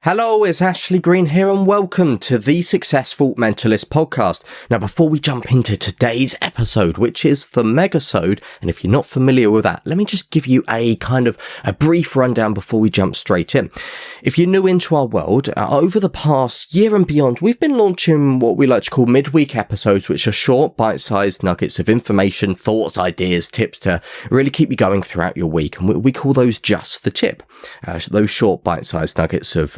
Hello, it's Ashley Green here and welcome to the Successful Mentalist podcast. Now, before we jump into today's episode, which is the Megasode, and if you're not familiar with that, let me just give you a brief rundown before we jump straight in. If you're new into our world, over the past year and beyond, we've been launching what we like to call midweek episodes, which are short, bite-sized nuggets of information, thoughts, ideas, tips to really keep you going throughout your week. And we call those just the tip. Those short, bite-sized nuggets of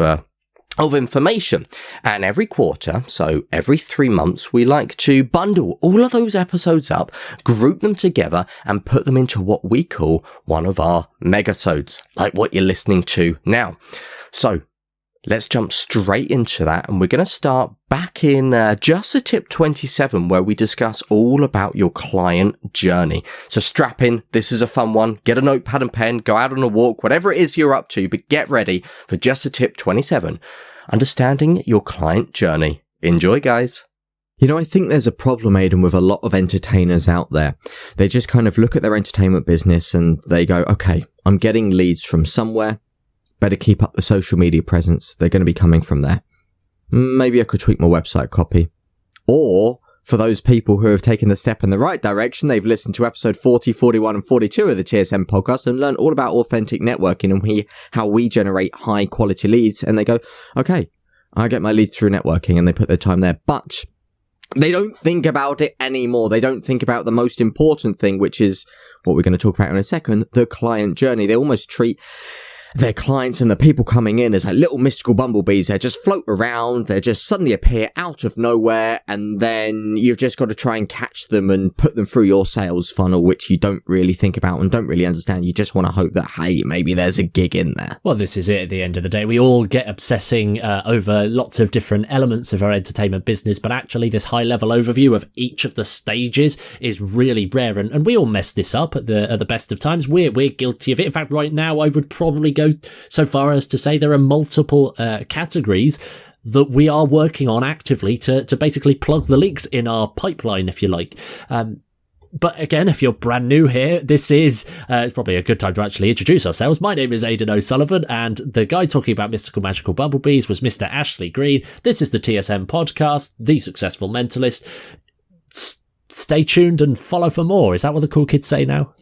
information. And every quarter, so every 3 months, we like to bundle all of those episodes up, group them together, and put them into what we call one of our Megasodes, like what you're listening to now. So let's jump straight into that, and we're going to start back in just the tip 27, where we discuss all about your client journey. So strap in, this is a fun one. Get a notepad and pen, go out on a walk, whatever it is you're up to, but get ready for just the tip 27, understanding your client journey. Enjoy, guys. You know, I think there's a problem, Aidan, with a lot of entertainers out there. They just kind of look at their entertainment business and they go, okay, I'm getting leads from somewhere. Better keep up the social media presence. They're going to be coming from there. Maybe I could tweak my website copy. Or for those people who have taken the step in the right direction, they've listened to episode 40, 41 and 42 of the TSM podcast and learned all about authentic networking and how we generate high quality leads. And they go, okay, I get my leads through networking, and they put their time there. But they don't think about it anymore. They don't think about the most important thing, which is what we're going to talk about in a second, the client journey. They almost treat their clients and the people coming in as like little mystical bumblebees. They just float around, they just suddenly appear out of nowhere, and then you've just got to try and catch them and put them through your sales funnel, which you don't really think about and don't really understand. You just want to hope that, hey, maybe there's a gig in there. Well, this is it at the end of the day. We all get obsessing over lots of different elements of our entertainment business, but actually this high-level overview of each of the stages is really rare, and we all mess this up at the best of times. We're guilty of it. In fact, right now, I would probably go so far as to say there are multiple categories that we are working on actively to basically plug the leaks in our pipeline, if you like. But again, if you're brand new here, this is it's probably a good time to actually introduce ourselves. My name is Aidan O'Sullivan, and the guy talking about mystical magical bumblebees was Mr. Ashley Green. This is the TSM podcast, The Successful Mentalist. Stay tuned and follow for more. Is that what the cool kids say now?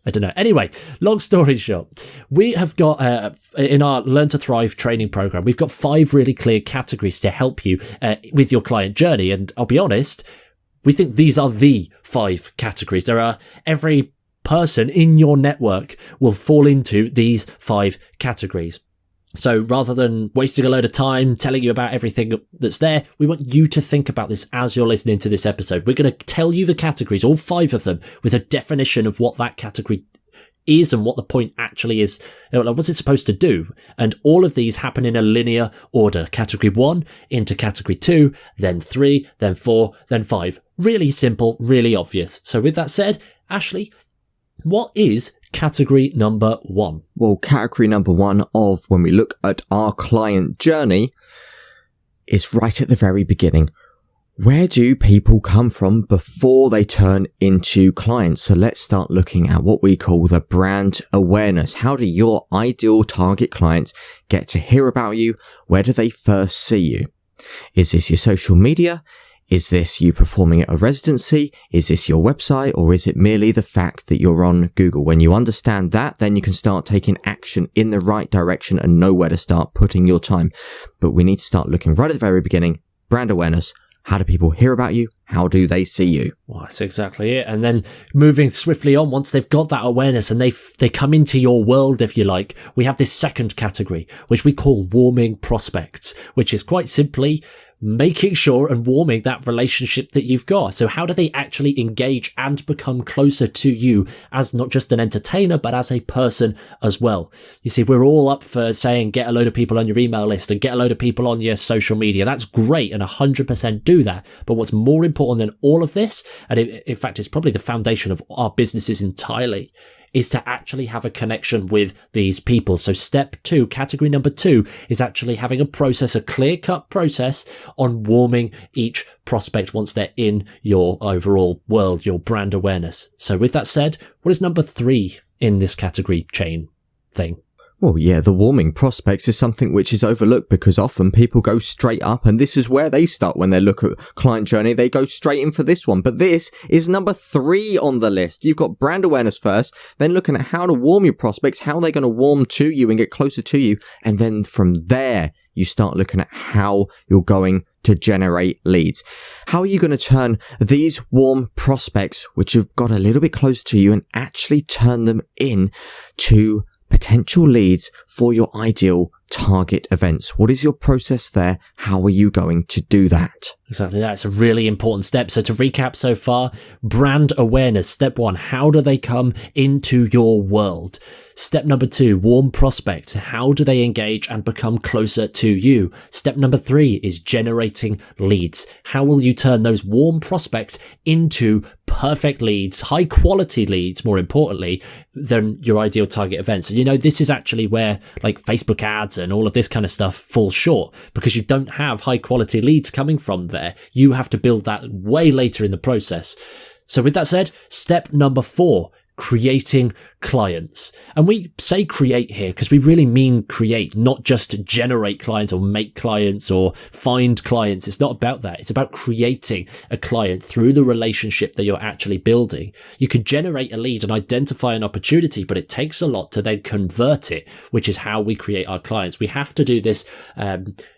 I don't know. Anyway, long story short, we have got, in our Learn to Thrive training program, we've got 5 really clear categories to help you with your client journey. And I'll be honest, we think these are the 5 categories. Every person in your network will fall into these 5 categories. So rather than wasting a load of time telling you about everything that's there, we want you to think about this as you're listening to this episode. We're going to tell you the categories, all 5 of them, with a definition of what that category is and what the point actually is. What's it supposed to do? And all of these happen in a linear order. Category 1 into category 2, then 3, then 4, then 5. Really simple, really obvious. So with that said, Ashley, what is category number 1? Well, category number 1 of when we look at our client journey is right at the very beginning. Where do people come from before they turn into clients? So let's start looking at what we call the brand awareness. How do your ideal target clients get to hear about you? Where do they first see you? Is this your social media? Is this you performing at a residency? Is this your website? Or is it merely the fact that you're on Google? When you understand that, then you can start taking action in the right direction and know where to start putting your time. But we need to start looking right at the very beginning. Brand awareness. How do people hear about you? How do they see you? Well, that's exactly it. And then moving swiftly on, once they've got that awareness and they come into your world, if you like, we have this second category, which we call warming prospects, which is quite simply making sure and warming that relationship that you've got. So how do they actually engage and become closer to you as not just an entertainer, but as a person as well? You see, we're all up for saying, get a load of people on your email list and get a load of people on your social media. That's great, and 100% do that. But what's more important than all of this, and in fact, it's probably the foundation of our businesses entirely, is to actually have a connection with these people. So step 2, category number 2, is actually having a process, a clear-cut process on warming each prospect once they're in your overall world, your brand awareness. So with that said, what is number 3 in this category chain thing? Well, yeah, the warming prospects is something which is overlooked because often people go straight up, and this is where they start when they look at client journey. They go straight in for this one, but this is number 3 on the list. You've got brand awareness first, then looking at how to warm your prospects, how they're going to warm to you and get closer to you, and then from there, you start looking at how you're going to generate leads. How are you going to turn these warm prospects, which have got a little bit closer to you, and actually turn them in to potential leads for your ideal target events? What is your process there? How are you going to do that? Exactly, that's a really important step. So to recap so far, brand awareness. Step 1, how do they come into your world? Step number 2, warm prospect. How do they engage and become closer to you? Step number 3 is generating leads. How will you turn those warm prospects into perfect leads, high quality leads, more importantly, than your ideal target events? And this is actually where like Facebook ads and all of this kind of stuff falls short, because you don't have high quality leads coming from there. You have to build that way later in the process. So with that said, step number 4, creating clients. And we say create here because we really mean create, not just generate clients or make clients or find clients. It's not about that. It's about creating a client through the relationship that you're actually building. You could generate a lead and identify an opportunity, but it takes a lot to then convert it, which is how we create our clients. We have to do this.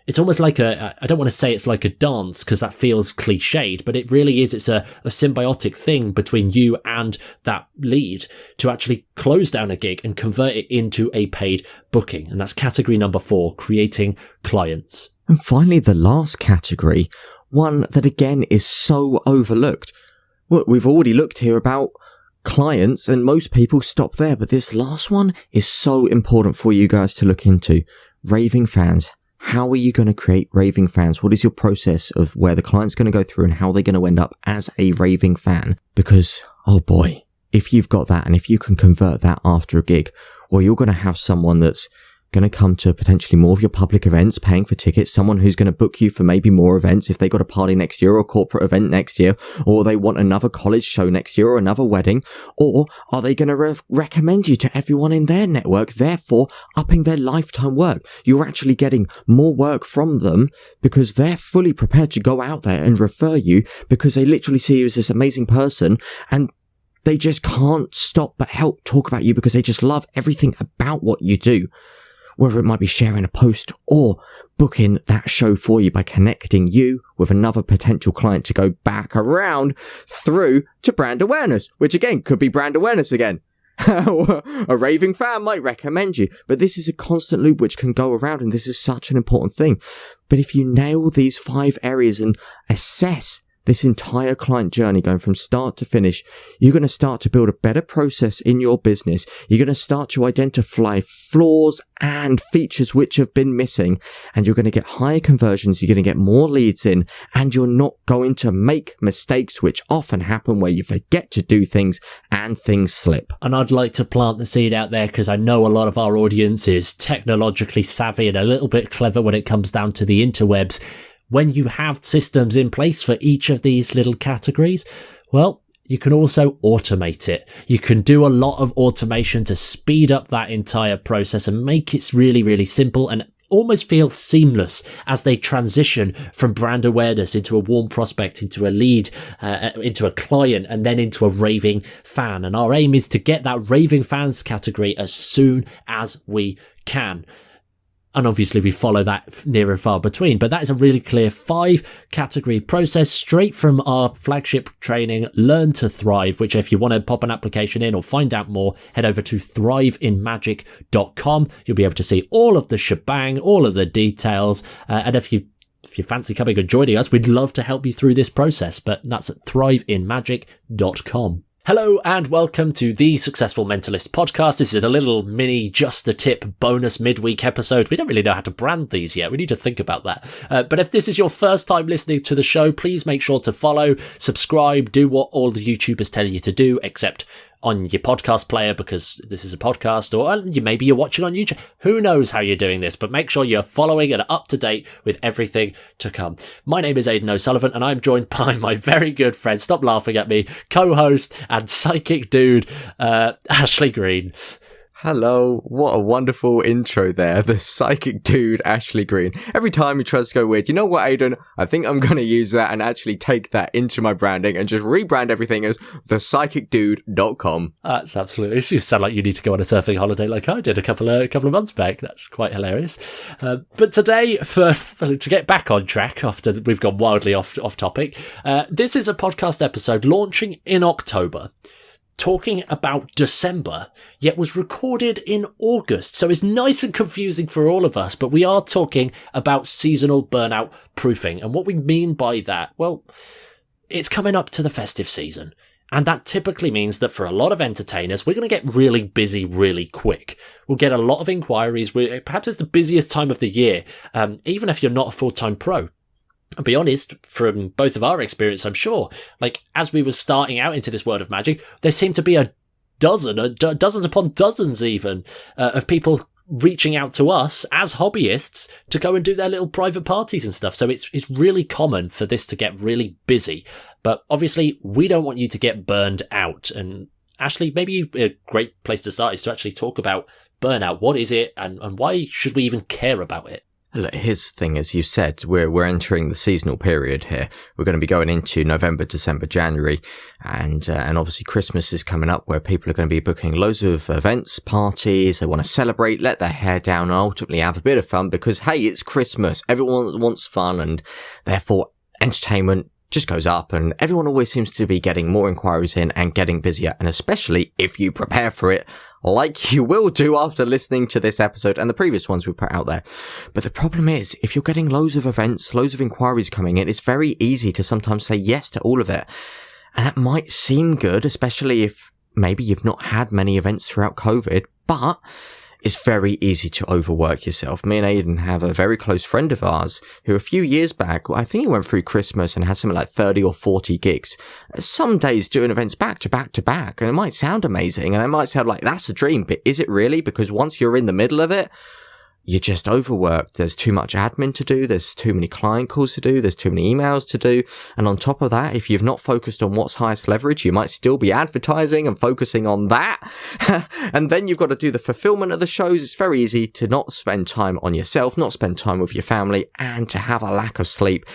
It's almost like I don't want to say it's like a dance because that feels cliched, but it really is. It's a symbiotic thing between you and that lead to actually close down a gig and convert it into a paid booking. And that's category number 4, creating clients. And finally, the last category, one that again is so overlooked. Well, we've already looked here about clients and most people stop there, but this last one is so important for you guys to look into. Raving fans. How are you going to create raving fans? What is your process of where the client's going to go through and how they're going to end up as a raving fan? Because, oh boy, if you've got that and if you can convert that after a gig, well, you're going to have someone that's going to come to potentially more of your public events, paying for tickets, someone who's going to book you for maybe more events if they got a party next year or a corporate event next year, or they want another college show next year or another wedding, or are they going to recommend you to everyone in their network, therefore upping their lifetime work? You're actually getting more work from them because they're fully prepared to go out there and refer you because they literally see you as this amazing person, and they just can't stop but help talk about you because they just love everything about what you do. Whether it might be sharing a post or booking that show for you by connecting you with another potential client to go back around through to brand awareness, which again could be brand awareness again. A raving fan might recommend you, but this is a constant loop which can go around, and this is such an important thing. But if you nail these 5 areas and assess this entire client journey going from start to finish, you're going to start to build a better process in your business. You're going to start to identify flaws and features which have been missing, and you're going to get higher conversions. You're going to get more leads in, and you're not going to make mistakes which often happen where you forget to do things and things slip. And I'd like to plant the seed out there because I know a lot of our audience is technologically savvy and a little bit clever when it comes down to the interwebs. When you have systems in place for each of these little categories, well, you can also automate it. You can do a lot of automation to speed up that entire process and make it really, really simple and almost feel seamless as they transition from brand awareness into a warm prospect, into a lead, into a client, and then into a raving fan. And our aim is to get that raving fans category as soon as we can. And obviously we follow that near and far between, but that is a really clear 5 category process straight from our flagship training, Learn to Thrive, which if you want to pop an application in or find out more, head over to thriveinmagic.com. You'll be able to see all of the shebang, all of the details. And if you fancy coming and joining us, we'd love to help you through this process, but that's at thriveinmagic.com. Hello and welcome to the Successful Mentalist podcast. This is a little mini Just the Tip bonus midweek episode. We don't really know how to brand these yet. We need to think about that. But if this is your first time listening to the show, please make sure to follow, subscribe, do what all the YouTubers tell you to do, except on your podcast player because this is a podcast, or maybe you're watching on YouTube. Who knows how you're doing this, but make sure you're following and up to date with everything to come. My name is Aidan O'Sullivan and I'm joined by my very good friend, stop laughing at me, co-host and psychic dude, Ashley Green. Hello, what a wonderful intro there. The psychic dude, Ashley Green. Every time he tries to go weird, you know what, Aidan? I think I'm going to use that and actually take that into my branding and just rebrand everything as thepsychicdude.com. That's absolutely. It just sounds like you need to go on a surfing holiday like I did a couple of months back. That's quite hilarious. But today, to get back on track after we've gone wildly off topic, this is a podcast episode launching in October, talking about December, yet was recorded in August. So it's nice and confusing for all of us, but we are talking about seasonal burnout proofing. And what we mean by that, well, it's coming up to the festive season. And that typically means that for a lot of entertainers, we're going to get really busy really quick. We'll get a lot of inquiries. Perhaps it's the busiest time of the year, even if you're not a full-time pro. I'll be honest, from both of our experience, I'm sure, like, as we were starting out into this world of magic, there seemed to be dozens upon dozens even, of people reaching out to us as hobbyists to go and do their little private parties and stuff. So it's really common for this to get really busy. But obviously, we don't want you to get burned out. And Ashley, maybe a great place to start is to actually talk about burnout. What is it, and why should we even care about it? Look, here's the thing, as you said, we're entering the seasonal period here. We're going to be going into November, December, January, and obviously Christmas is coming up, where people are going to be booking loads of events, parties. They want to celebrate, let their hair down, and ultimately have a bit of fun because, hey, it's Christmas. Everyone wants fun, and therefore entertainment just goes up, and everyone always seems to be getting more inquiries in and getting busier, and especially if you prepare for it, like you will do after listening to this episode and the previous ones we've put out there. But the problem is, if you're getting loads of events, loads of inquiries coming in, it's very easy to sometimes say yes to all of it. And that might seem good, especially if maybe you've not had many events throughout COVID, but it's very easy to overwork yourself. Me and Aidan have a very close friend of ours who a few years back, I think he went through Christmas and had something like 30 or 40 gigs. Some days doing events back to back to back, and it might sound amazing and it might sound like that's a dream, but is it really? Because once you're in the middle of it, you're just overworked. There's too much admin to do. There's too many client calls to do. There's too many emails to do. And on top of that, if you've not focused on what's highest leverage, you might still be advertising and focusing on that. And then you've got to do the fulfillment of the shows. It's very easy to not spend time on yourself, not spend time with your family, and to have a lack of sleep.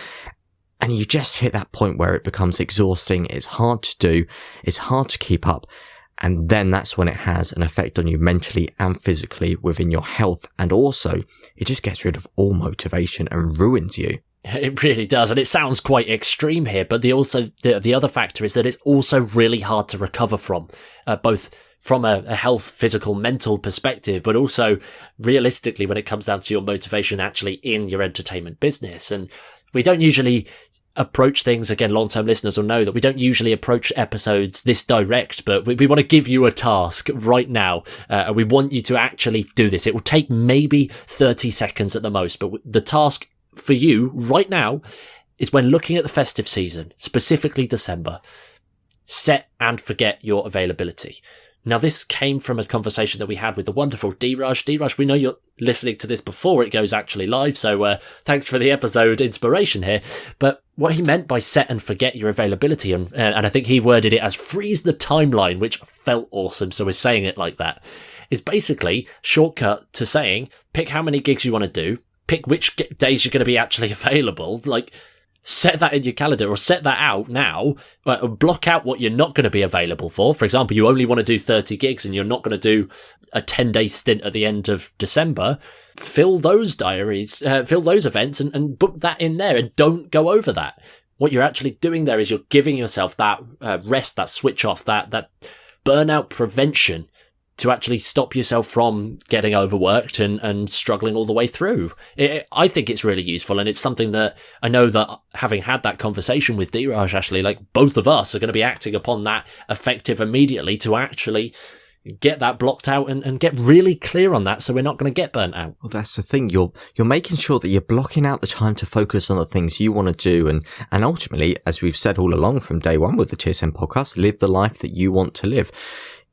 And you just hit that point where it becomes exhausting. It's hard to do. It's hard to keep up. And then that's when it has an effect on you mentally and physically within your health. And also, it just gets rid of all motivation and ruins you. It really does. And it sounds quite extreme here, but the other factor is that it's also really hard to recover from, both from a health, physical, mental perspective, but also realistically when it comes down to your motivation actually in your entertainment business. And we don't usually approach things, again, long-term listeners will know that we don't usually approach episodes this direct, but we want to give you a task right now, and we want you to actually do this. It will take maybe 30 seconds at the most, but the task for you right now is, when looking at the festive season, specifically December, set and forget your availability. Now, this came from a conversation that we had with the wonderful D-Rush. D-Rush, we know you're listening to this before it goes actually live, so thanks for the episode inspiration here. But what he meant by set and forget your availability, and I think he worded it as freeze the timeline, which felt awesome, so we're saying it like that, is basically shortcut to saying pick how many gigs you want to do, pick which days you're going to be actually available, like set that in your calendar or set that out now, block out what you're not going to be available for. For example, you only want to do 30 gigs and you're not going to do a 10-day stint at the end of December. Fill those diaries, fill those events and book that in there, and don't go over that. What you're actually doing there is you're giving yourself that rest, that switch off, that burnout prevention to actually stop yourself from getting overworked and struggling all the way through. I think it's really useful, and it's something that I know that, having had that conversation with D-Raj, Ashley, like both of us are going to be acting upon that effective immediately to actually get that blocked out and get really clear on that, so we're not going to get burnt out. Well, that's the thing. You're making sure that you're blocking out the time to focus on the things you want to do, and ultimately, as we've said all along from day one with the TSM podcast, live the life that you want to live.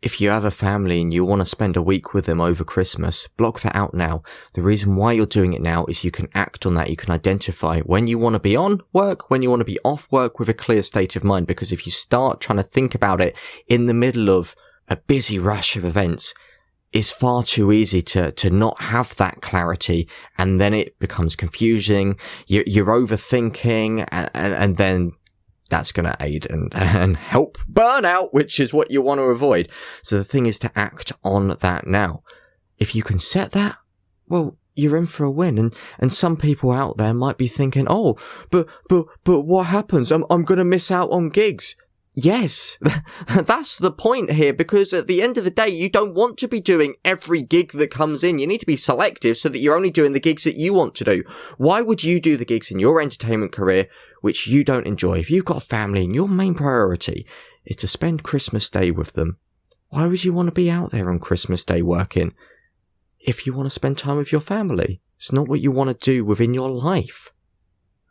If you have a family and you want to spend a week with them over Christmas, block that out now. The reason why you're doing it now is you can act on that. You can identify when you want to be on work, when you want to be off work, with a clear state of mind. Because if you start trying to think about it in the middle of a busy rush of events, it's far too easy to not have that clarity, and then it becomes confusing. You're overthinking, and then that's going to aid and help burnout, which is what you want to avoid. So the thing is to act on that now. If you can set that, well, you're in for a win. And some people out there might be thinking, oh, but what happens? I'm going to miss out on gigs. Yes, that's the point here, because at the end of the day, you don't want to be doing every gig that comes in. You need to be selective so that you're only doing the gigs that you want to do. Why would you do the gigs in your entertainment career which you don't enjoy? If you've got a family and your main priority is to spend Christmas Day with them, why would you want to be out there on Christmas Day working if you want to spend time with your family? It's not what you want to do within your life.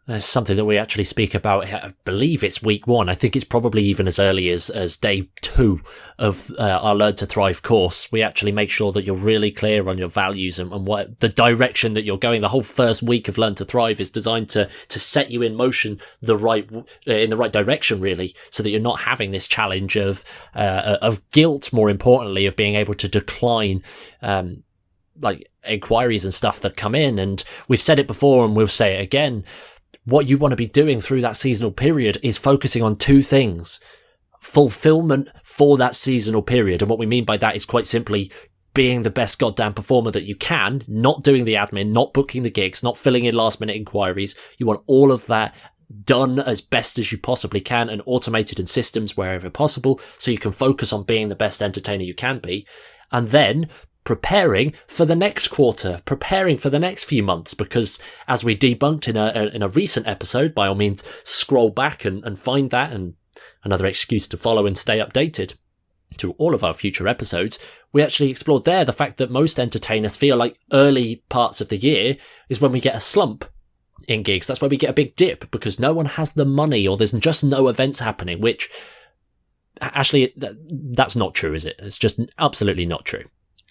There's something that we actually speak about. I believe it's week 1. I think it's probably even as early as day 2 of our Learn to Thrive course. We actually make sure that you're really clear on your values and what the direction that you're going. The whole first week of Learn to Thrive is designed to set you in motion in the right direction, really, so that you're not having this challenge of guilt, more importantly, of being able to decline like inquiries and stuff that come in. And we've said it before and we'll say it again. What you want to be doing through that seasonal period is focusing on 2 things: fulfillment for that seasonal period. And what we mean by that is quite simply being the best goddamn performer that you can, not doing the admin, not booking the gigs, not filling in last minute inquiries. You want all of that done as best as you possibly can and automated in systems wherever possible, so you can focus on being the best entertainer you can be. And then preparing for the next quarter, preparing for the next few months, because as we debunked in a recent episode, by all means, scroll back and find that, and another excuse to follow and stay updated to all of our future episodes. We actually explored there the fact that most entertainers feel like early parts of the year is when we get a slump in gigs. That's where we get a big dip, because no one has the money or there's just no events happening, which actually, that's not true, is it? It's just absolutely not true.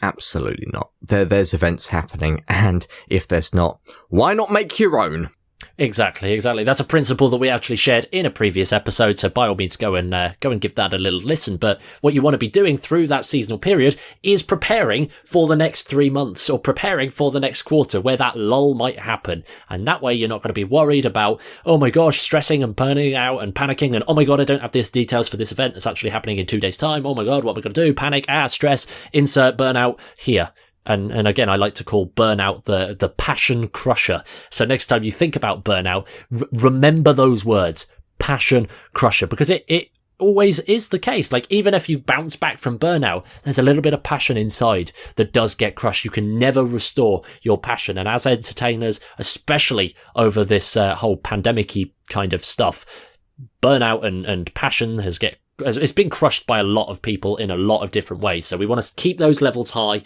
Absolutely not. There's events happening, and if there's not, why not make your own? Exactly. That's a principle that we actually shared in a previous episode, so by all means go and give that a little listen. But what you want to be doing through that seasonal period is preparing for the next 3 months, or preparing for the next quarter where that lull might happen. And that way you're not going to be worried about, oh my gosh, stressing and burning out and panicking, and oh my god, I don't have this details for this event that's actually happening in 2 days time. Oh my god, what am I going to do? Panic, stress, insert burnout here. And again, I like to call burnout the passion crusher. So next time you think about burnout, remember those words, passion crusher, because it always is the case. Like, even if you bounce back from burnout, there's a little bit of passion inside that does get crushed. You can never restore your passion. And as entertainers, especially over this whole pandemic-y kind of stuff, burnout and passion it's been crushed by a lot of people in a lot of different ways. So we want to keep those levels high,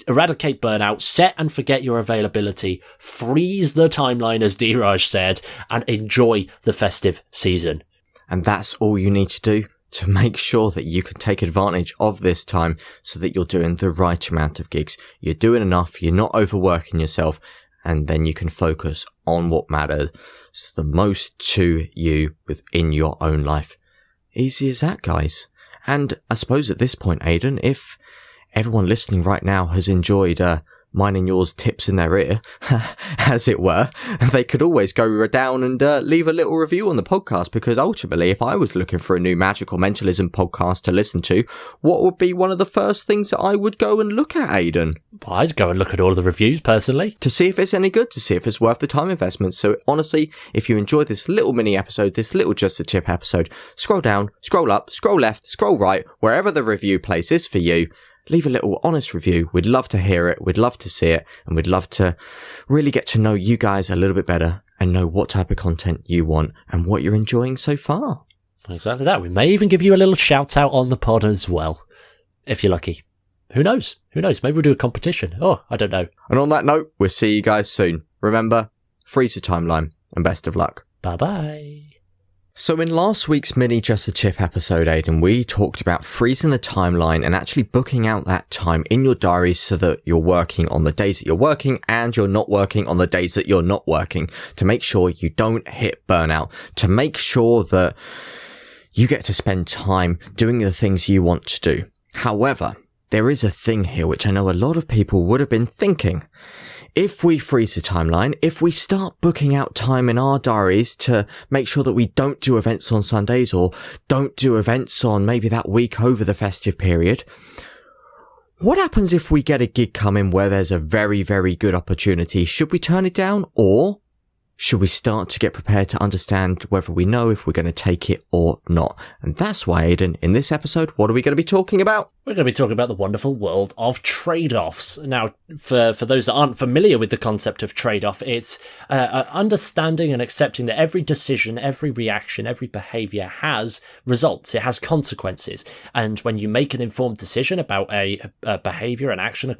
eradicate burnout, set and forget your availability, freeze the timeline, as Dheeraj said, and enjoy the festive season. And that's all you need to do to make sure that you can take advantage of this time, so that you're doing the right amount of gigs. You're doing enough, you're not overworking yourself, and then you can focus on what matters the most to you within your own life. Easy as that, guys. And I suppose at this point, Aidan, if everyone listening right now has enjoyed mine and yours tips in their ear, as it were, they could always go down and leave a little review on the podcast, because ultimately, if I was looking for a new magical mentalism podcast to listen to, what would be one of the first things that I would go and look at, Aidan? I'd go and look at all of the reviews, personally. To see if it's any good, to see if it's worth the time investment. So honestly, if you enjoyed this little mini episode, this little Just a Tip episode, scroll down, scroll up, scroll left, scroll right, wherever the review place is for you. Leave a little honest review. We'd love to hear it. We'd love to see it. And we'd love to really get to know you guys a little bit better and know what type of content you want and what you're enjoying so far. Exactly that. We may even give you a little shout out on the pod as well, if you're lucky. Who knows? Maybe we'll do a competition. Oh, I don't know. And on that note, we'll see you guys soon. Remember, freeze the timeline, and best of luck. Bye-bye. So in last week's mini Just a Tip episode, Aidan, we talked about freezing the timeline and actually booking out that time in your diary so that you're working on the days that you're working and you're not working on the days that you're not working, to make sure you don't hit burnout, to make sure that you get to spend time doing the things you want to do. However, there is a thing here which I know a lot of people would have been thinking. If we freeze the timeline, if we start booking out time in our diaries to make sure that we don't do events on Sundays or don't do events on maybe that week over the festive period, what happens if we get a gig coming where there's a very, very good opportunity? Should we turn it down, or should we start to get prepared to understand whether we know if we're going to take it or not? And that's why, Aidan, in this episode, what are we going to be talking about? We're going to be talking about the wonderful world of trade-offs. Now, for those that aren't familiar with the concept of trade-off, it's understanding and accepting that every decision, every reaction, every behaviour has results. It has consequences. And when you make an informed decision about a behaviour, an action,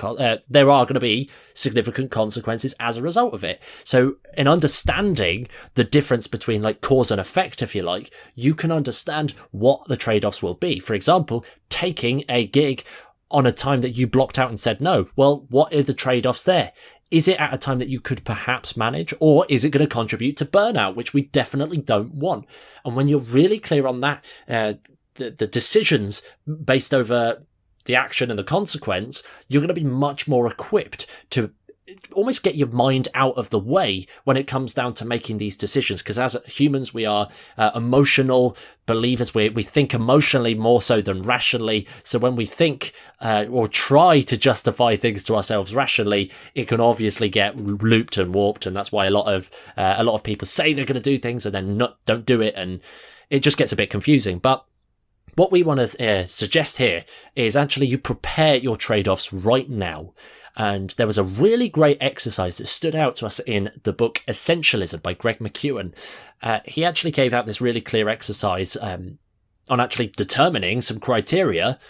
there are going to be significant consequences as a result of it. So in understanding the difference between like cause and effect, if you like, you can understand what the trade-offs will be. For example, taking a gig on a time that you blocked out and said no. Well, what are the trade-offs there? Is it at a time that you could perhaps manage, or is it going to contribute to burnout, which we definitely don't want? And when you're really clear on that, the decisions based over the action and the consequence, you're going to be much more equipped to almost get your mind out of the way when it comes down to making these decisions, because as humans we are emotional believers. We think emotionally more so than rationally, so when we think or try to justify things to ourselves rationally, it can obviously get looped and warped, and that's why a lot of people say they're going to do things and then don't do it, and it just gets a bit confusing. But what we want to suggest here is actually you prepare your trade-offs right now. And there was a really great exercise that stood out to us in the book Essentialism by Greg McKeown. He actually gave out this really clear exercise on actually determining some criteria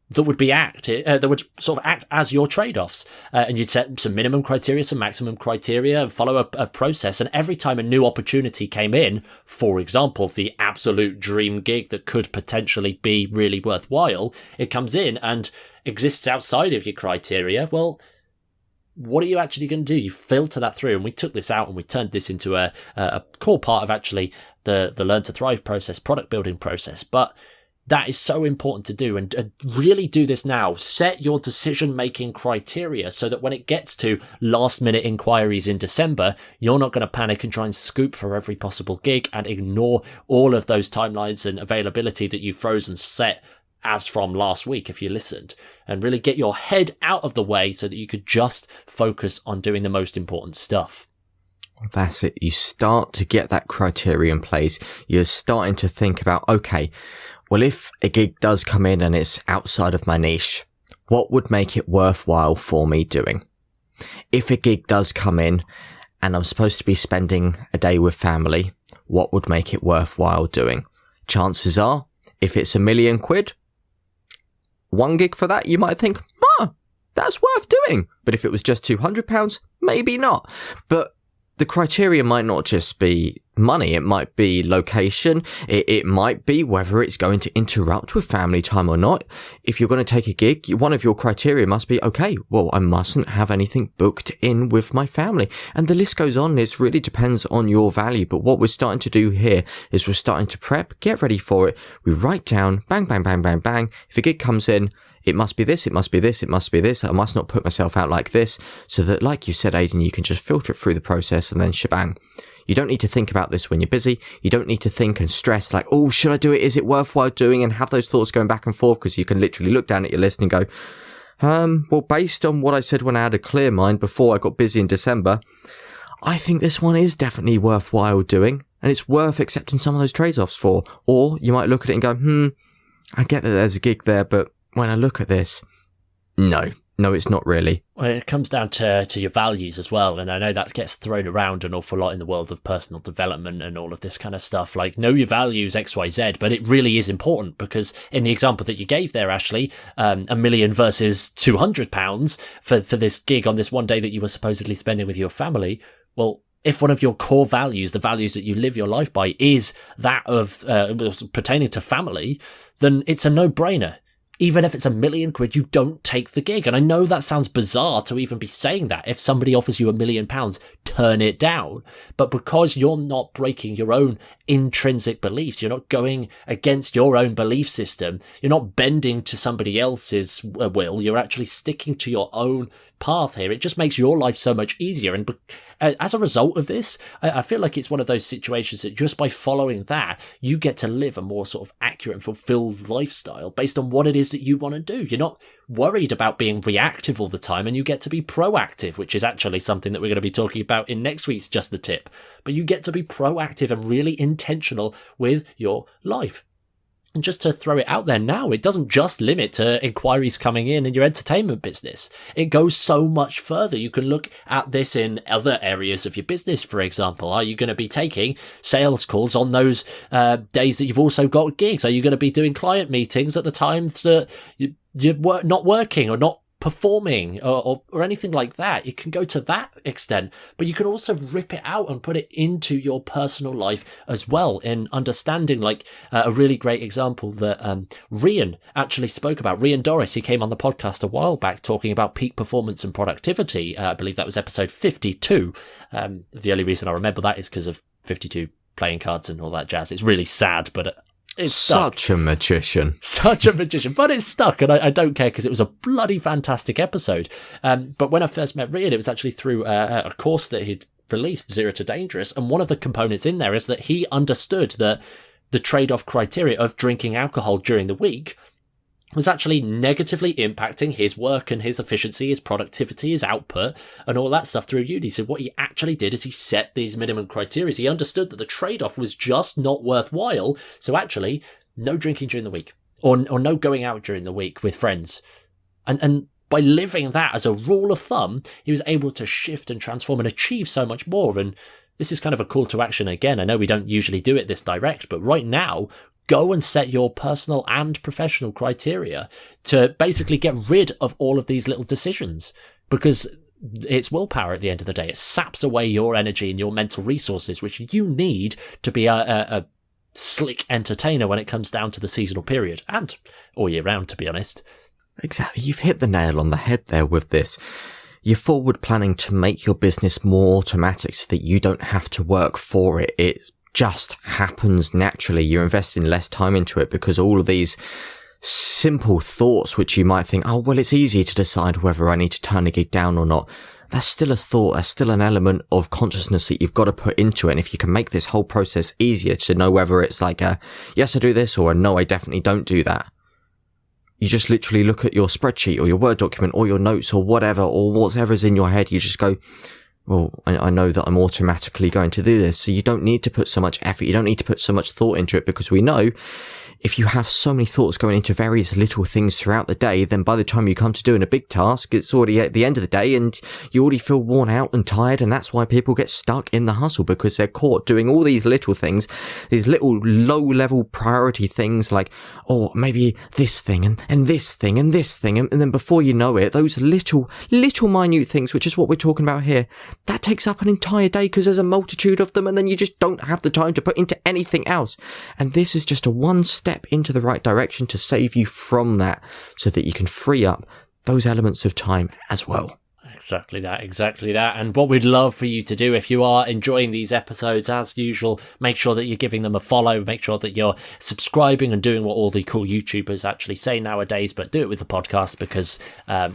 that would be that would sort of act as your trade-offs. And you'd set some minimum criteria, some maximum criteria, and follow a process. And every time a new opportunity came in, for example, the absolute dream gig that could potentially be really worthwhile, it comes in and exists outside of your criteria. Well, what are you actually going to do? You filter that through, and we took this out and we turned this into a core part of actually the Learn to Thrive process, product building process. But that is so important to do, and really do this now. Set your decision-making criteria so that when it gets to last-minute inquiries in December, you're not going to panic and try and scoop for every possible gig and ignore all of those timelines and availability that you've frozen set as from last week, if you listened, and really get your head out of the way so that you could just focus on doing the most important stuff. That's it. You start to get that criteria in place. You're starting to think about, okay, well, if a gig does come in and it's outside of my niche, what would make it worthwhile for me doing? If a gig does come in and I'm supposed to be spending a day with family, what would make it worthwhile doing? Chances are, if it's £1 million, one gig for that, you might think, that's worth doing. But if it was just £200, maybe not. But the criteria might not just be money. It might be location. It might be whether it's going to interrupt with family time or not. If you're going to take a gig, one of your criteria must be, okay, well, I mustn't have anything booked in with my family. And the list goes on. This really depends on your value. But what we're starting to do here is we're starting to prep, get ready for it. We write down, bang, bang, bang, bang, bang. If a gig comes in, it must be this, it must be this, it must be this. I must not put myself out like this. So that, like you said, Aidan, you can just filter it through the process and then shebang. You don't need to think about this when you're busy. You don't need to think and stress like, oh, should I do it? Is it worthwhile doing? And have those thoughts going back and forth, because you can literally look down at your list and go, well, based on what I said when I had a clear mind before I got busy in December, I think this one is definitely worthwhile doing, and it's worth accepting some of those trade-offs for. Or you might look at it and go, I get that there's a gig there, but when I look at this, no, it's not really. Well, it comes down to your values as well. And I know that gets thrown around an awful lot in the world of personal development and all of this kind of stuff. Like, know your values, XYZ, but it really is important, because in the example that you gave there, Ashley, £1 million versus £200 for this gig on this one day that you were supposedly spending with your family. Well, if one of your core values, the values that you live your life by, is that of pertaining to family, then it's a no-brainer. even if it's £1 million, you don't take the gig. And I know that sounds bizarre to even be saying that. If somebody offers you £1 million, turn it down. But because you're not breaking your own intrinsic beliefs, you're not going against your own belief system, you're not bending to somebody else's will, you're actually sticking to your own path here. It just makes your life so much easier. And as a result of this, I feel like it's one of those situations that just by following that, you get to live a more sort of accurate and fulfilled lifestyle based on what it is that you want to do. You're not worried about being reactive all the time, and you get to be proactive, which is actually something that we're going to be talking about in next week's Just the Tip. But you get to be proactive and really intentional with your life. And just to throw it out there now, it doesn't just limit to inquiries coming in your entertainment business. It goes so much further. You can look at this in other areas of your business, for example. Are you going to be taking sales calls on those days that you've also got gigs? Are you going to be doing client meetings at the time that you're not working or not performing or anything like that? You can go to that extent, but you can also rip it out and put it into your personal life as well, in understanding, like a really great example that Rian actually spoke about. Rian Doris, he came on the podcast a while back talking about peak performance and productivity. I believe that was episode 52. The only reason I remember that is because of 52 playing cards and all that jazz. It's really sad, but it's stuck. Such a magician. Such a magician. But it's stuck, and I don't care because it was a bloody fantastic episode. But when I first met Rian, it was actually through a course that he'd released, Zero to Dangerous, and one of the components in there is that he understood that the trade-off criteria of drinking alcohol during the week was actually negatively impacting his work and his efficiency, his productivity, his output, and all that stuff through uni. So what he actually did is he set these minimum criteria. He understood that the trade-off was just not worthwhile. So actually, no drinking during the week, or no going out during the week with friends. And by living that as a rule of thumb, he was able to shift and transform and achieve so much more. And this is kind of a call to action again. I know we don't usually do it this direct, but right now, go and set your personal and professional criteria to basically get rid of all of these little decisions, because it's willpower at the end of the day. It saps away your energy and your mental resources, which you need to be a slick entertainer when it comes down to the seasonal period and all year round, to be honest. Exactly. You've hit the nail on the head there with this. You're forward planning to make your business more automatic so that you don't have to work for it. It just happens naturally. You're investing less time into it because all of these simple thoughts, which you might think, oh, well, it's easy to decide whether I need to turn a gig down or not. That's still a thought. That's still an element of consciousness that you've got to put into it. And if you can make this whole process easier to know whether it's like a, yes, I do this, or a no, I definitely don't do that. You just literally look at your spreadsheet or your Word document or your notes or whatever, or whatever's in your head. You just go, well, I know that I'm automatically going to do this. So you don't need to put so much effort. You don't need to put so much thought into it, because we know if you have so many thoughts going into various little things throughout the day, then by the time you come to doing a big task, it's already at the end of the day and you already feel worn out and tired. And that's why people get stuck in the hustle, because they're caught doing all these little things, these little low level priority things like, oh, maybe this thing and this thing and this thing. And then before you know it, those little minute things, which is what we're talking about here, that takes up an entire day because there's a multitude of them. And then you just don't have the time to put into anything else. And this is just a one step into the right direction to save you from that, so that you can free up those elements of time as well. Exactly that. And what we'd love for you to do, if you are enjoying these episodes, as usual, make sure that you're giving them a follow, make sure that you're subscribing and doing what all the cool YouTubers actually say nowadays, but do it with the podcast, because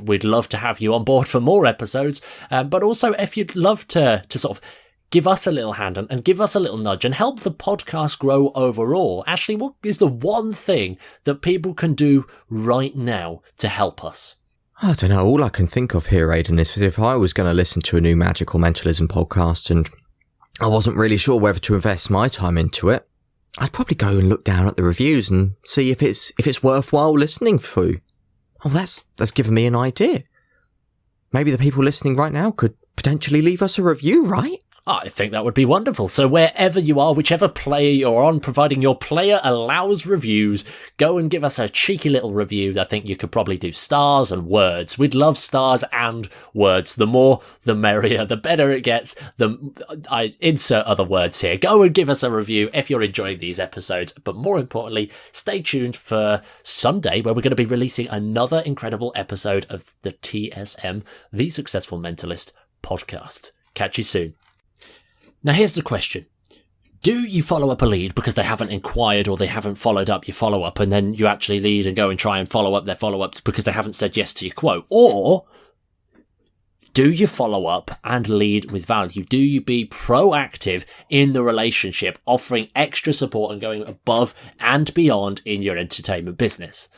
we'd love to have you on board for more episodes. But also, if you'd love to sort of give us a little hand and give us a little nudge and help the podcast grow overall, Ashley, what is the one thing that people can do right now to help us? I don't know. All I can think of here, Aidan, is if I was going to listen to a new Magical Mentalism podcast and I wasn't really sure whether to invest my time into it, I'd probably go and look down at the reviews and see if it's worthwhile listening through. Oh, that's given me an idea. Maybe the people listening right now could potentially leave us a review, right? I think that would be wonderful. So wherever you are, whichever player you're on, providing your player allows reviews, go and give us a cheeky little review. I think you could probably do stars and words. We'd love stars and words. The more, the merrier. The better it gets, I insert other words here. Go and give us a review if you're enjoying these episodes. But more importantly, stay tuned for Sunday, where we're going to be releasing another incredible episode of the TSM, The Successful Mentalist podcast. Catch you soon. Now, here's the question. Do you follow up a lead because they haven't inquired or they haven't followed up your follow-up, and then you actually lead and go and try and follow up their follow-ups because they haven't said yes to your quote? Or do you follow up and lead with value? Do you be proactive in the relationship, offering extra support and going above and beyond in your entertainment business?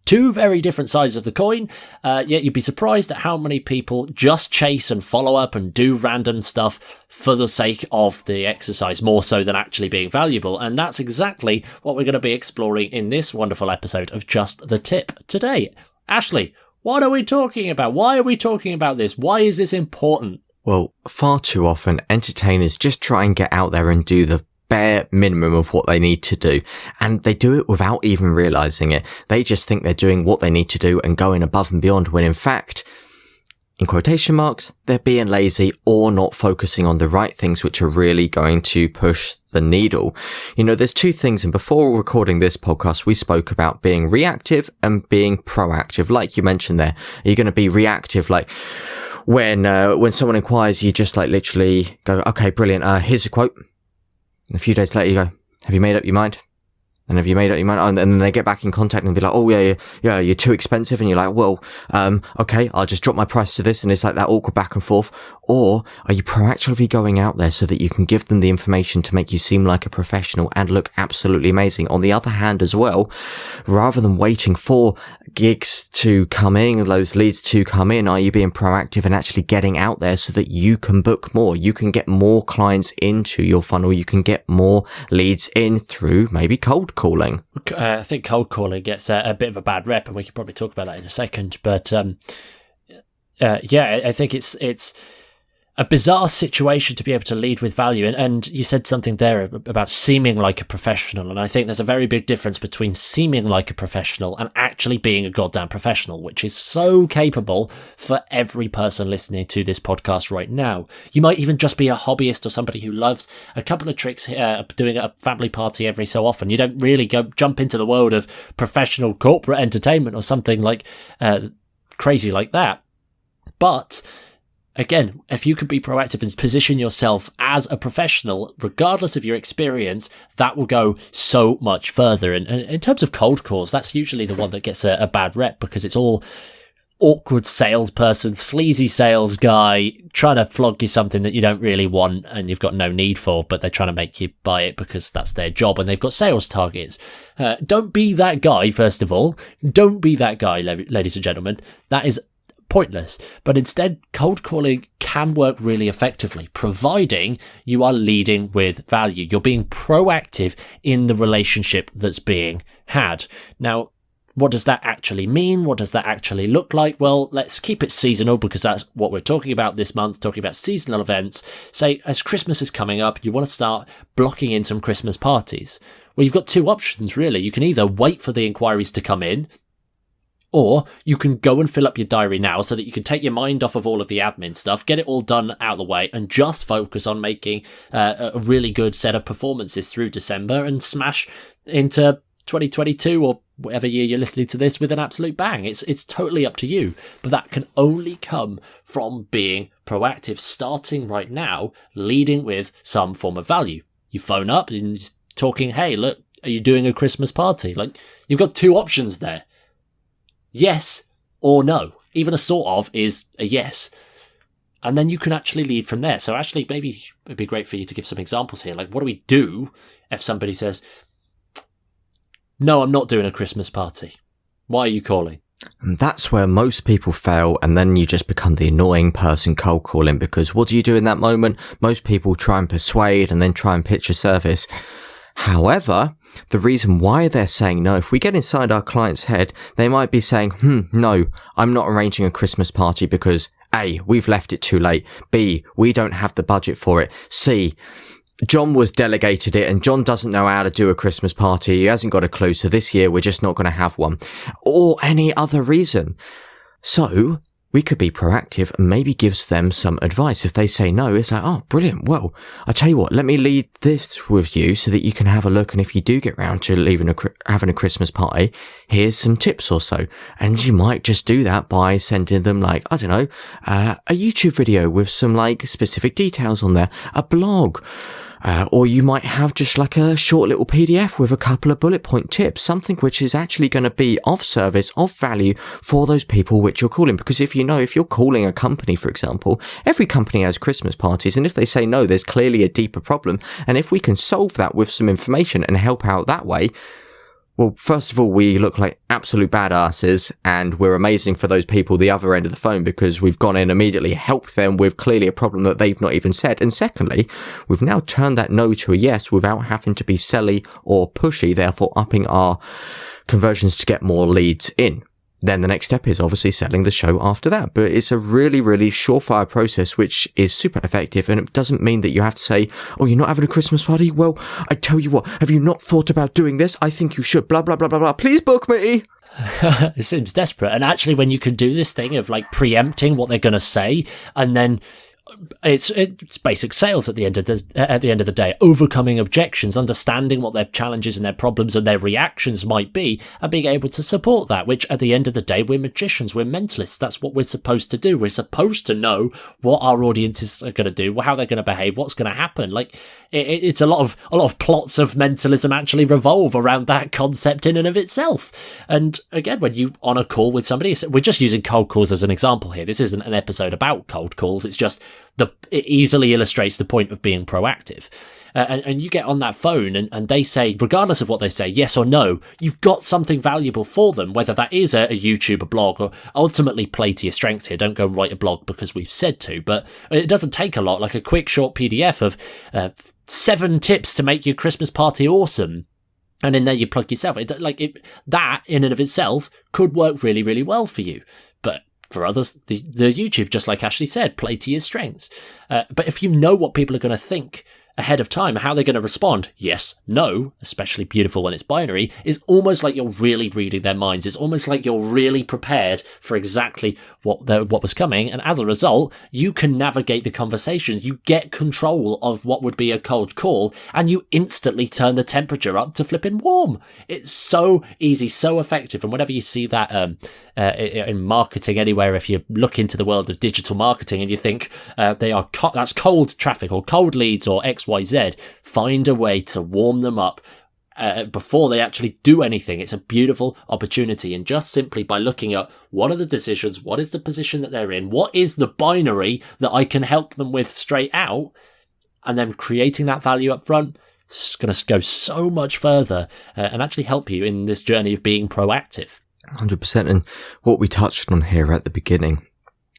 Two very different sides of the coin, yet you'd be surprised at how many people just chase and follow up and do random stuff for the sake of the exercise, more so than actually being valuable. And that's exactly what we're going to be exploring in this wonderful episode of Just the Tip today. Ashley, what are we talking about? Why are we talking about this? Why is this important? Well, far too often, entertainers just try and get out there and do the bare minimum of what they need to do, and they do it without even realizing it. They just think they're doing what they need to do and going above and beyond, when in fact, in quotation marks, they're being lazy or not focusing on the right things which are really going to push the needle. You know, there's two things, and before recording this podcast, we spoke about being reactive and being proactive. Like you mentioned there, are you going to be reactive, like when someone inquires, you just like literally go, okay, brilliant, here's a quote. A few days later, you go, have you made up your mind? And have you made up your mind? And then they get back in contact and be like, oh, yeah, you're too expensive. And you're like, well, okay, I'll just drop my price to this. And it's like that awkward back and forth. Or are you proactively going out there so that you can give them the information to make you seem like a professional and look absolutely amazing? On the other hand as well, rather than waiting for gigs to come in, those leads to come in, are you being proactive and actually getting out there so that you can book more? You can get more clients into your funnel. You can get more leads in through maybe cold calling. I think cold calling gets a bit of a bad rep, and we can probably talk about that in a second. But I think it's a bizarre situation to be able to lead with value. And you said something there about seeming like a professional. And I think there's a very big difference between seeming like a professional and actually being a goddamn professional, which is so capable for every person listening to this podcast right now. You might even just be a hobbyist or somebody who loves a couple of tricks here, doing a family party every so often. You don't really jump into the world of professional corporate entertainment or something like crazy like that. But again, if you can be proactive and position yourself as a professional, regardless of your experience, that will go so much further. And in terms of cold calls, that's usually the one that gets a bad rep, because it's all awkward salesperson, sleazy sales guy trying to flog you something that you don't really want and you've got no need for, but they're trying to make you buy it because that's their job and they've got sales targets. Don't be that guy, first of all. Don't be that guy, ladies and gentlemen. That is pointless. But instead, cold calling can work really effectively, providing you are leading with value. You're being proactive in the relationship that's being had. Now, what does that actually mean? What does that actually look like? Well, let's keep it seasonal, because that's what we're talking about this month, talking about seasonal events. Say, as Christmas is coming up, you want to start blocking in some Christmas parties. Well, you've got two options, really. You can either wait for the inquiries to come in, or you can go and fill up your diary now so that you can take your mind off of all of the admin stuff, get it all done out of the way, and just focus on making a really good set of performances through December and smash into 2022 or whatever year you're listening to this with an absolute bang. It's totally up to you, but that can only come from being proactive, starting right now, leading with some form of value. You phone up and just talking, hey, look, are you doing a Christmas party? Like, you've got two options there. Yes or no. Even a sort of is a yes. And then you can actually lead from there. So actually, maybe it'd be great for you to give some examples here. Like, what do we do if somebody says, no, I'm not doing a Christmas party. Why are you calling? And that's where most people fail, and then you just become the annoying person cold calling, because what do you do in that moment? Most people try and persuade and then try and pitch a service. However, the reason why they're saying no, if we get inside our client's head, they might be saying, no, I'm not arranging a Christmas party because A, we've left it too late. B, we don't have the budget for it. C, John was delegated it and John doesn't know how to do a Christmas party. He hasn't got a clue. So this year we're just not going to have one, or any other reason. So we could be proactive and maybe gives them some advice. If they say no, it's like, oh, brilliant. Well, I tell you what, let me lead this with you so that you can have a look. And if you do get round to having a Christmas party, here's some tips or so. And you might just do that by sending them, like, I don't know, a YouTube video with some like specific details on there, a blog. Or you might have just like a short little PDF with a couple of bullet point tips, something which is actually going to be of service, of value for those people which you're calling. Because if you're calling a company, for example, every company has Christmas parties. And if they say no, there's clearly a deeper problem. And if we can solve that with some information and help out that way, well, first of all, we look like absolute badasses and we're amazing for those people the other end of the phone because we've gone in immediately, helped them with clearly a problem that they've not even said. And secondly, we've now turned that no to a yes without having to be selly or pushy, therefore upping our conversions to get more leads in. Then the next step is obviously selling the show after that. But it's a really, really surefire process, which is super effective. And it doesn't mean that you have to say, oh, you're not having a Christmas party? Well, I tell you what, have you not thought about doing this? I think you should, blah, blah, blah, blah, blah. Please book me. It seems desperate. And actually, when you can do this thing of like preempting what they're going to say, and then it's basic sales at the end of the day, overcoming objections, understanding what their challenges and their problems and their reactions might be, and being able to support that, which at the end of the day, we're magicians, we're mentalists. That's what we're supposed to do. We're supposed to know what our audiences are going to do, how they're going to behave, what's going to happen. Like it's a lot of plots of mentalism actually revolve around that concept in and of itself. And again, when you on a call with somebody, we're just using cold calls as an example here. This isn't an episode about cold calls. It's just it easily illustrates the point of being proactive. And you get on that phone and they say, regardless of what they say, yes or no, you've got something valuable for them, whether that is a YouTube, a blog, or ultimately play to your strengths here. Don't go and write a blog because we've said to, but it doesn't take a lot, like a quick short PDF of 7 tips to make your Christmas party awesome. And in there you plug yourself. That in and of itself could work really, really well for you. But for others, the YouTube, just like Ashley said, play to your strengths. But if you know what people are going to think ahead of time, how they're going to respond, yes, no, especially beautiful when it's binary, is almost like you're really reading their minds. It's almost like you're really prepared for exactly what was coming. And as a result, you can navigate the conversation. You get control of what would be a cold call, and you instantly turn the temperature up to flipping warm. It's so easy, so effective. And whenever you see that in marketing anywhere, if you look into the world of digital marketing and you think that's cold traffic or cold leads or XYZ, find a way to warm them up before they actually do anything. It's a beautiful opportunity. And just simply by looking at what are the decisions, what is the position that they're in, what is the binary that I can help them with straight out, and then creating that value up front, it's going to go so much further and actually help you in this journey of being proactive. 100%. And what we touched on here at the beginning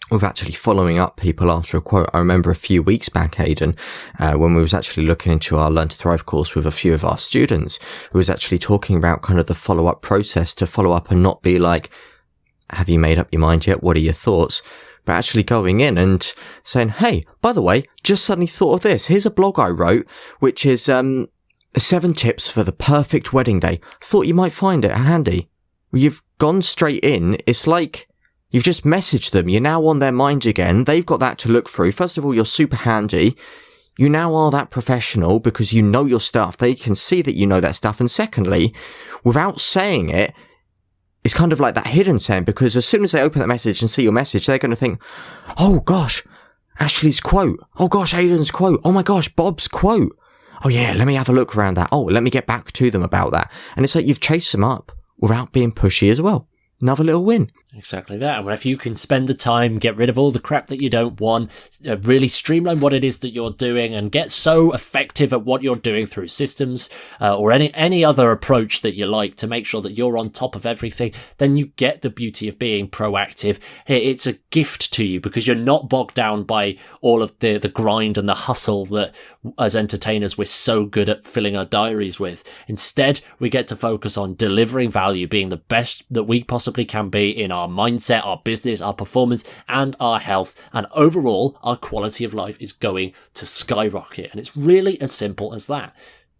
with actually following up people after a quote. I remember a few weeks back, Aidan, when we was actually looking into our Learn to Thrive course with a few of our students, who was actually talking about kind of the follow-up process to follow up and not be like, have you made up your mind yet? What are your thoughts? But actually going in and saying, hey, by the way, just suddenly thought of this. Here's a blog I wrote, which is 7 tips for the perfect wedding day. Thought you might find it handy. You've gone straight in. It's like you've just messaged them. You're now on their mind again. They've got that to look through. First of all, you're super handy. You now are that professional because you know your stuff. They can see that you know that stuff. And secondly, without saying it, it's kind of like that hidden saying, because as soon as they open that message and see your message, they're going to think, oh gosh, Ashley's quote. Oh gosh, Aidan's quote. Oh my gosh, Bob's quote. Oh yeah, let me have a look around that. Oh, let me get back to them about that. And it's like you've chased them up without being pushy as well. Another little win. Exactly that. And if you can spend the time, get rid of all the crap that you don't want, really streamline what it is that you're doing and get so effective at what you're doing through systems or any other approach that you like to make sure that you're on top of everything, then you get the beauty of being proactive. It's a gift to you because you're not bogged down by all of the grind and the hustle that as entertainers we're so good at filling our diaries with. Instead, we get to focus on delivering value, being the best that we possibly can be in our our mindset, our business, our performance, and our health. And overall, our quality of life is going to skyrocket. And it's really as simple as that.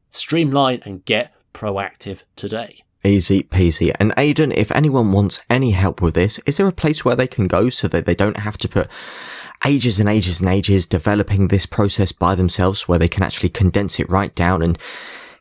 Streamline and get proactive today. Easy peasy. And Aidan, if anyone wants any help with this, is there a place where they can go so that they don't have to put ages and ages and ages developing this process by themselves, where they can actually condense it right down and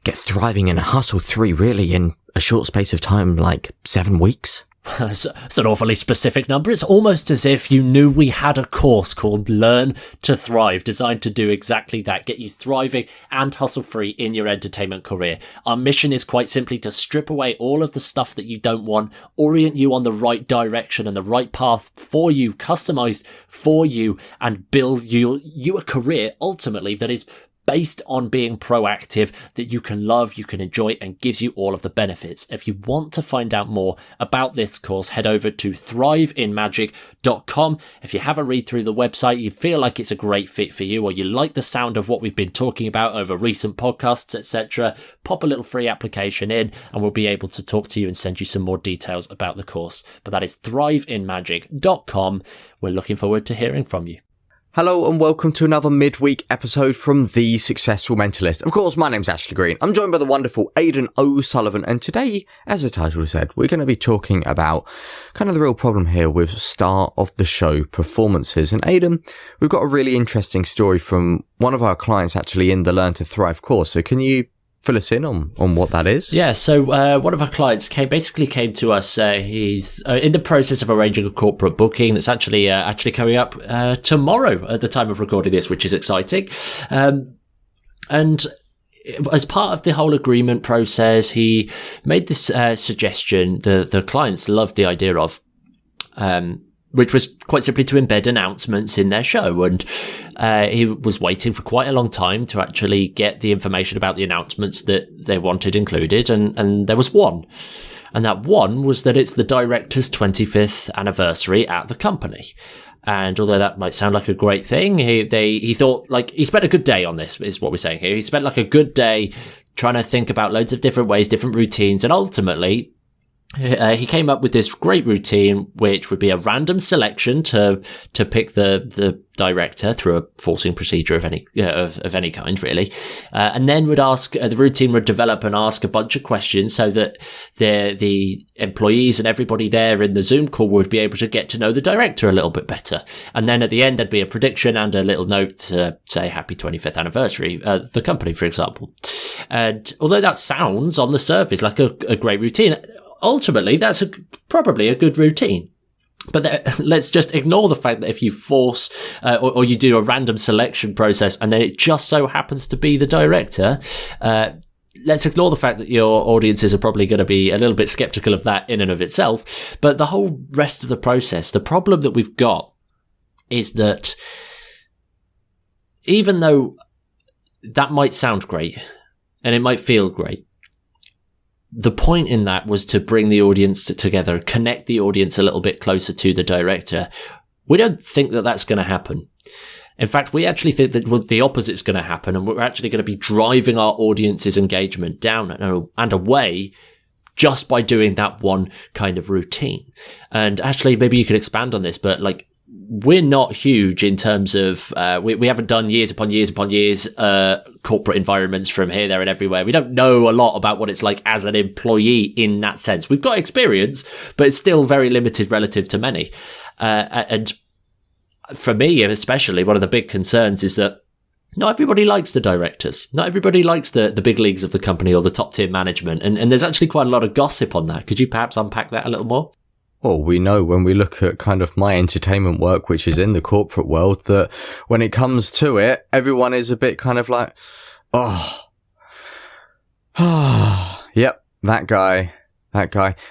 get thriving and hustle through really in a short space of time, like 7 weeks? It's an awfully specific number. It's almost as if you knew we had a course called Learn to Thrive, designed to do exactly that, get you thriving and hustle-free in your entertainment career. Our mission is quite simply to strip away all of the stuff that you don't want, orient you on the right direction and the right path for you, customized for you, and build you a career, ultimately, that is based on being proactive, that you can love, you can enjoy, and gives you all of the benefits. If you want to find out more about this course, head over to thriveinmagic.com. If you have a read through the website, you feel like it's a great fit for you, or you like the sound of what we've been talking about over recent podcasts, etc., pop a little free application in and we'll be able to talk to you and send you some more details about the course. But that is thriveinmagic.com. We're looking forward to hearing from you. Hello and welcome to another midweek episode from The Successful Mentalist. Of course, my name's Ashley Green. I'm joined by the wonderful Aidan O'Sullivan, and today, as the title said, we're going to be talking about kind of the real problem here with star of the show performances. And Aidan, we've got a really interesting story from one of our clients actually in the Learn to Thrive course. So can you fill us in on what that is? Yeah, so one of our clients came to us. He's in the process of arranging a corporate booking that's actually coming up tomorrow at the time of recording this, which is exciting. And as part of the whole agreement process, he made this suggestion the clients loved the idea of, which was quite simply to embed announcements in their show. And he was waiting for quite a long time to actually get the information about the announcements that they wanted included. And there was one. And that one was that it's the director's 25th anniversary at the company. And although that might sound like a great thing, he thought, like, he spent a good day on this, is what we're saying here. He spent like a good day trying to think about loads of different ways, different routines. And ultimately, he came up with this great routine, which would be a random selection to pick the director through a forcing procedure of any kind, really, and then would ask the routine would develop and ask a bunch of questions so that the employees and everybody there in the Zoom call would be able to get to know the director a little bit better. And then at the end, there'd be a prediction and a little note to say happy 25th anniversary, the company, for example. And although that sounds on the surface like a great routine, ultimately, that's probably a good routine. But let's just ignore the fact that if you force or you do a random selection process and then it just so happens to be the director, let's ignore the fact that your audiences are probably going to be a little bit skeptical of that in and of itself. But the whole rest of the process, the problem that we've got is that even though that might sound great and it might feel great, the point in that was to bring the audience together, connect the audience a little bit closer to the director. We don't think that that's going to happen. In fact, we actually think that the opposite's going to happen, and we're actually going to be driving our audience's engagement down and away just by doing that one kind of routine. And actually, maybe you could expand on this, but like, we're not huge in terms of we haven't done years upon years upon years corporate environments from here, there, and everywhere. We don't know a lot about what it's like as an employee in that sense. We've got experience, but it's still very limited relative to many. And for me, especially, one of the big concerns is that not everybody likes the directors. Not everybody likes the big leagues of the company or the top tier management. And there's actually quite a lot of gossip on that. Could you perhaps unpack that a little more? Well, we know when we look at kind of my entertainment work, which is in the corporate world, that when it comes to it, everyone is a bit kind of like, yep, that guy.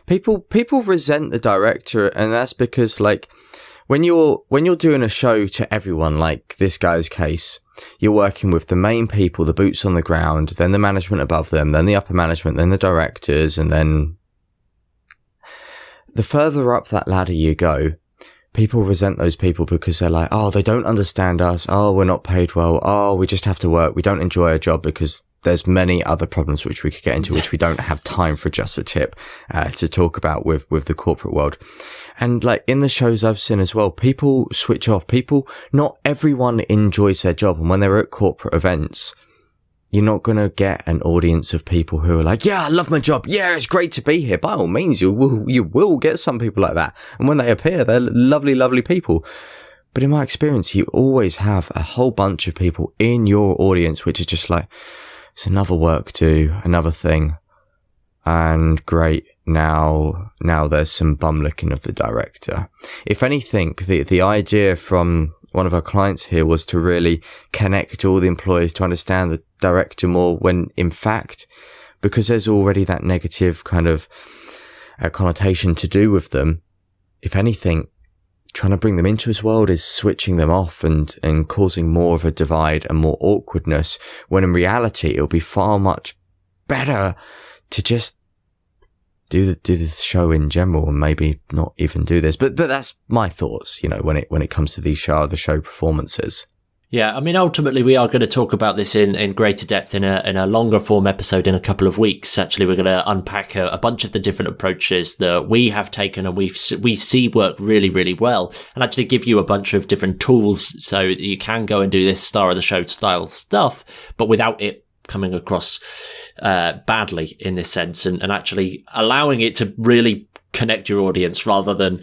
People resent the director, and that's because, like, when you're doing a show to everyone, like this guy's case, you're working with the main people, the boots on the ground, then the management above them, then the upper management, then the directors, and then the further up that ladder you go, people resent those people because they're like, oh, they don't understand us. Oh, we're not paid well. Oh, we just have to work. We don't enjoy our job because there's many other problems which we could get into, which we don't have time for just a tip to talk about with the corporate world. And like in the shows I've seen as well, people switch off. Not everyone enjoys their job. And when they're at corporate events, you're not going to get an audience of people who are like, yeah, I love my job. Yeah, it's great to be here. By all means, you will get some people like that. And when they appear, they're lovely, lovely people. But in my experience, you always have a whole bunch of people in your audience, which is just like, it's another work to another thing. And great. Now there's some bum licking of the director. If anything, the idea from one of our clients here was to really connect all the employees to understand the director more, when in fact, because there's already that negative kind of connotation to do with them, if anything, trying to bring them into his world is switching them off and causing more of a divide and more awkwardness, when in reality it'll be far much better to just do the show in general and maybe not even do this. But that's my thoughts, when it comes to these show performances. Yeah, I mean, ultimately, we are going to talk about this in greater depth in a longer form episode in a couple of weeks. Actually, we're going to unpack a bunch of the different approaches that we have taken and we see work really, really well, and actually give you a bunch of different tools so that you can go and do this star of the show style stuff, but without it coming across badly in this sense, and actually allowing it to really connect your audience rather than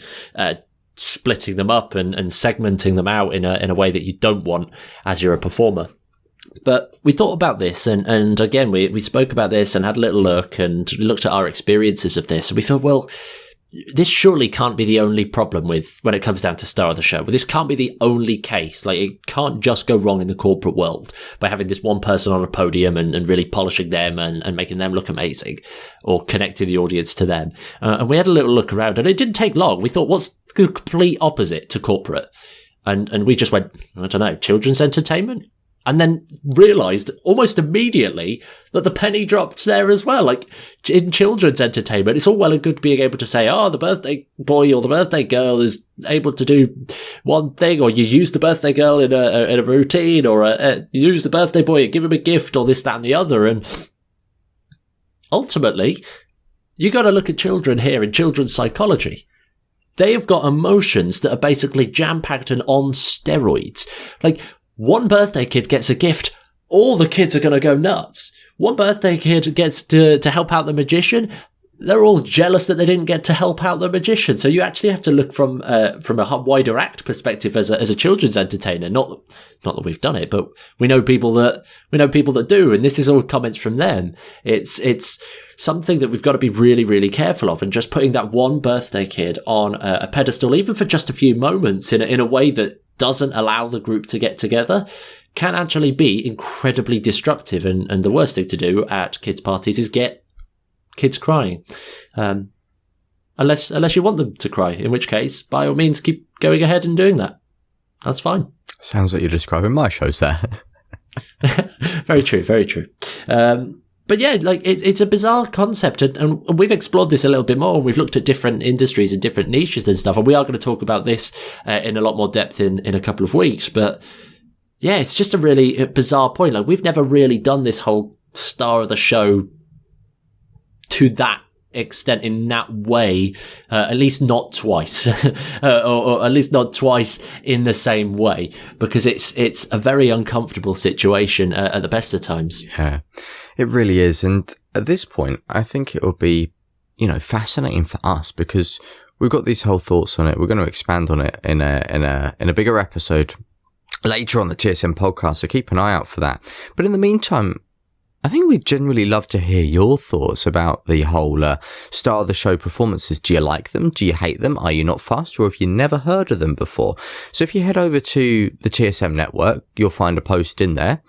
splitting them up and segmenting them out in a way that you don't want as you're a performer. But we thought about this and again, we spoke about this and had a little look and looked at our experiences of this. And we thought, well, this surely can't be the only problem with when it comes down to star of the show. Well, this can't be the only case. Like, it can't just go wrong in the corporate world by having this one person on a podium and really polishing them and making them look amazing or connecting the audience to them. And we had a little look around and it didn't take long. We thought, what's the complete opposite to corporate? And we just went, I don't know, children's entertainment? And then realised almost immediately that the penny drops there as well. Like, in children's entertainment, it's all well and good being able to say, oh, the birthday boy or the birthday girl is able to do one thing, or you use the birthday girl in a routine, or you use the birthday boy and give him a gift, or this, that, and the other. And ultimately, you got to look at children here in children's psychology. They have got emotions that are basically jam-packed and on steroids. Like, one birthday kid gets a gift, all the kids are going to go nuts. One birthday kid gets to help out the magician, they're all jealous that they didn't get to help out the magician. So you actually have to look from a wider act perspective as a children's entertainer. Not that we've done it, but we know people that do, and this is all comments from them. It's something that we've got to be really, really careful of, and just putting that one birthday kid on a pedestal, even for just a few moments, in a way that doesn't allow the group to get together, can actually be incredibly destructive. And the worst thing to do at kids' parties is get kids crying. Unless you want them to cry, in which case, by all means, keep going ahead and doing that. That's fine. Sounds like you're describing my shows there. Very true, very true. But yeah, like it's a bizarre concept, and we've explored this a little bit more. We've looked at different industries and different niches and stuff, and we are going to talk about this in a lot more depth in a couple of weeks. But yeah, it's just a really bizarre point. Like, we've never really done this whole star of the show to that extent, in that way, at least not twice, or at least not twice in the same way, because it's a very uncomfortable situation at the best of times. Yeah, it really is. And at this point, I think it will be, fascinating for us, because we've got these whole thoughts on it. We're going to expand on it in a bigger episode later on the TSM podcast, so keep an eye out for that. But in the meantime, I think we'd generally love to hear your thoughts about the whole star of the show performances. Do you like them? Do you hate them? Are you not fussed? Or have you never heard of them before? So if you head over to the TSM network, you'll find a post in there.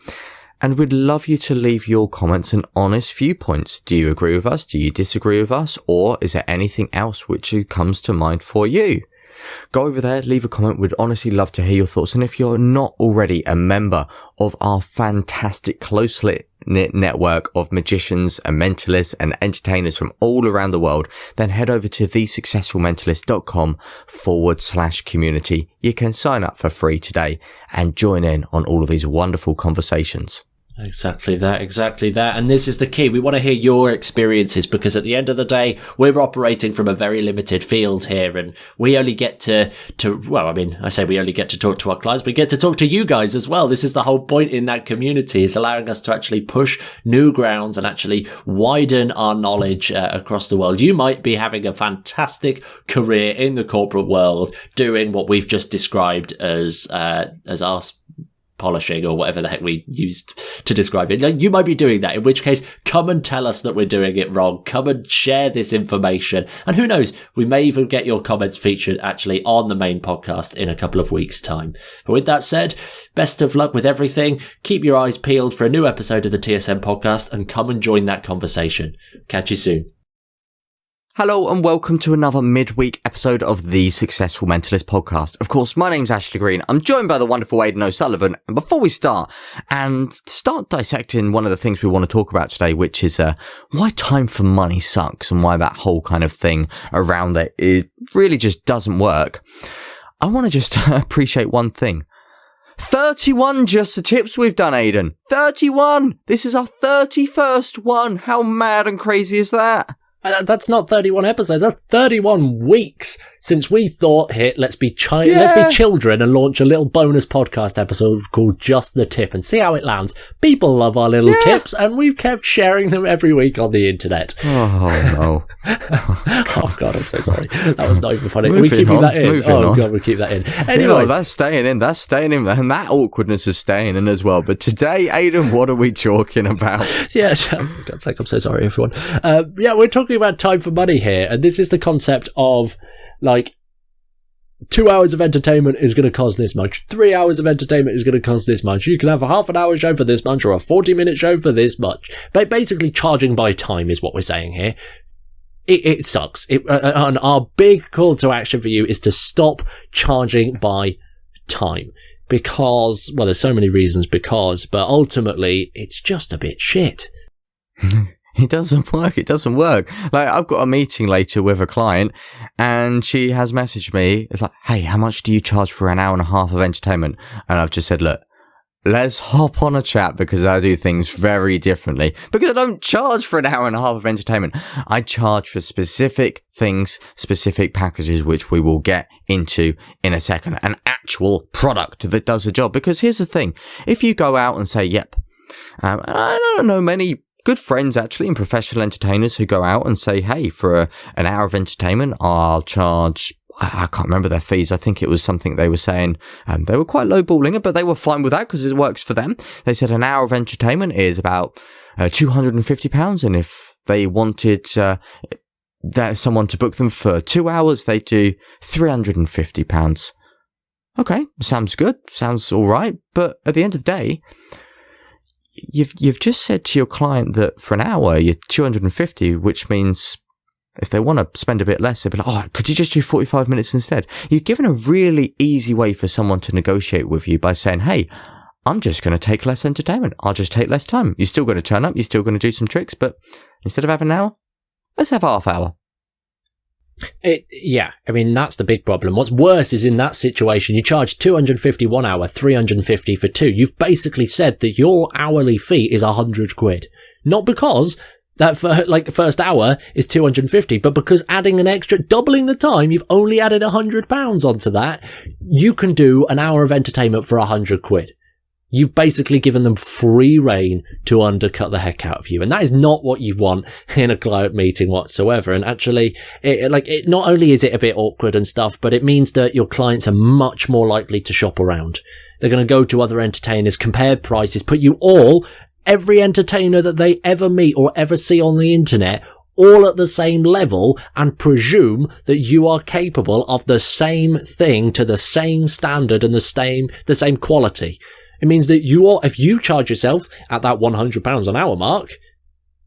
And we'd love you to leave your comments and honest viewpoints. Do you agree with us? Do you disagree with us? Or is there anything else which comes to mind for you? Go over there, leave a comment. We'd honestly love to hear your thoughts. And if you're not already a member of our fantastic closely knit network of magicians and mentalists and entertainers from all around the world, then head over to thesuccessfulmentalist.com/community. You can sign up for free today and join in on all of these wonderful conversations. Exactly that. And this is the key. We want to hear your experiences, because at the end of the day, we're operating from a very limited field here, and we only get to well, I mean, I say we only get to talk to our clients, we get to talk to you guys as well. This is the whole point in that community, is allowing us to actually push new grounds and actually widen our knowledge across the world. You might be having a fantastic career in the corporate world doing what we've just described as us polishing, or whatever the heck we used to describe it. You might be doing that, in which case, come and tell us that we're doing it wrong. Come and share this information. And who knows, we may even get your comments featured actually on the main podcast in a couple of weeks' time. But with that said, best of luck with everything. Keep your eyes peeled for a new episode of the TSM podcast, and come and join that conversation. Catch you soon. Hello and welcome to another midweek episode of the Successful Mentalist podcast. Of course, my name's Ashley Green. I'm joined by the wonderful Aidan O'Sullivan. And before we start dissecting one of the things we want to talk about today, which is why time for money sucks and why that whole kind of thing around it really just doesn't work, I want to just appreciate one thing. 31 just the tips we've done, Aidan. 31! This is our 31st one. How mad and crazy is that? That's not 31 episodes, that's 31 weeks since we thought, let's be children and launch a little bonus podcast episode called Just the Tip and see how it lands. People love our little tips, and we've kept sharing them every week on the internet. Oh, no. Oh, God, I'm so sorry. That was not even funny. Are we keeping that in? God, we keep that in. Anyway. Yeah, that's staying in, and that awkwardness is staying in as well. But today, Aidan, what are we talking about? Yes, for God's sake, I'm so sorry, everyone. We're talking about time for money here, and this is the concept of, like, 2 hours of entertainment is going to cost this much, 3 hours of entertainment is going to cost this much, you can have a half an hour show for this much, or a 40-minute show for this much. But basically, charging by time is what we're saying here. It sucks. And our big call to action for you is to stop charging by time. Because, well, there's so many reasons but ultimately, it's just a bit shit. It doesn't work. Like, I've got a meeting later with a client, and she has messaged me. It's like, hey, how much do you charge for an hour and a half of entertainment? And I've just said, look, let's hop on a chat, because I do things very differently. Because I don't charge for an hour and a half of entertainment. I charge for specific things, specific packages, which we will get into in a second. An actual product that does the job. Because here's the thing. If you go out and say, yep, and I don't know many good friends, actually, and professional entertainers who go out and say, hey, for an hour of entertainment, I'll charge, I can't remember their fees. I think it was something they were saying. They were quite lowballing it, but they were fine with that because it works for them. They said an hour of entertainment is about £250. And if they wanted someone to book them for 2 hours, they do £350. Okay, sounds good. Sounds all right. But at the end of the day, You've just said to your client that for an hour you're 250, which means if they want to spend a bit less, they'll be like, oh, could you just do 45 minutes instead? You've given a really easy way for someone to negotiate with you by saying, hey, I'm just going to take less entertainment. I'll just take less time. You're still going to turn up. You're still going to do some tricks, but instead of having an hour, let's have half hour. I mean, that's the big problem. What's worse is in that situation, you charge 250 1 hour, 350 for 2. You've basically said that your hourly fee is 100 quid. Not because that the first hour is 250, but because adding an extra, doubling the time, you've only added £100 onto that. You can do an hour of entertainment for 100 quid. You've basically given them free rein to undercut the heck out of you. And that is not what you want in a client meeting whatsoever. And actually, it not only is it a bit awkward and stuff, but it means that your clients are much more likely to shop around. They're going to go to other entertainers, compare prices, put you every entertainer that they ever meet or ever see on the internet, all at the same level, and presume that you are capable of the same thing to the same standard and the same quality. It means that if you charge yourself at that £100 an hour mark,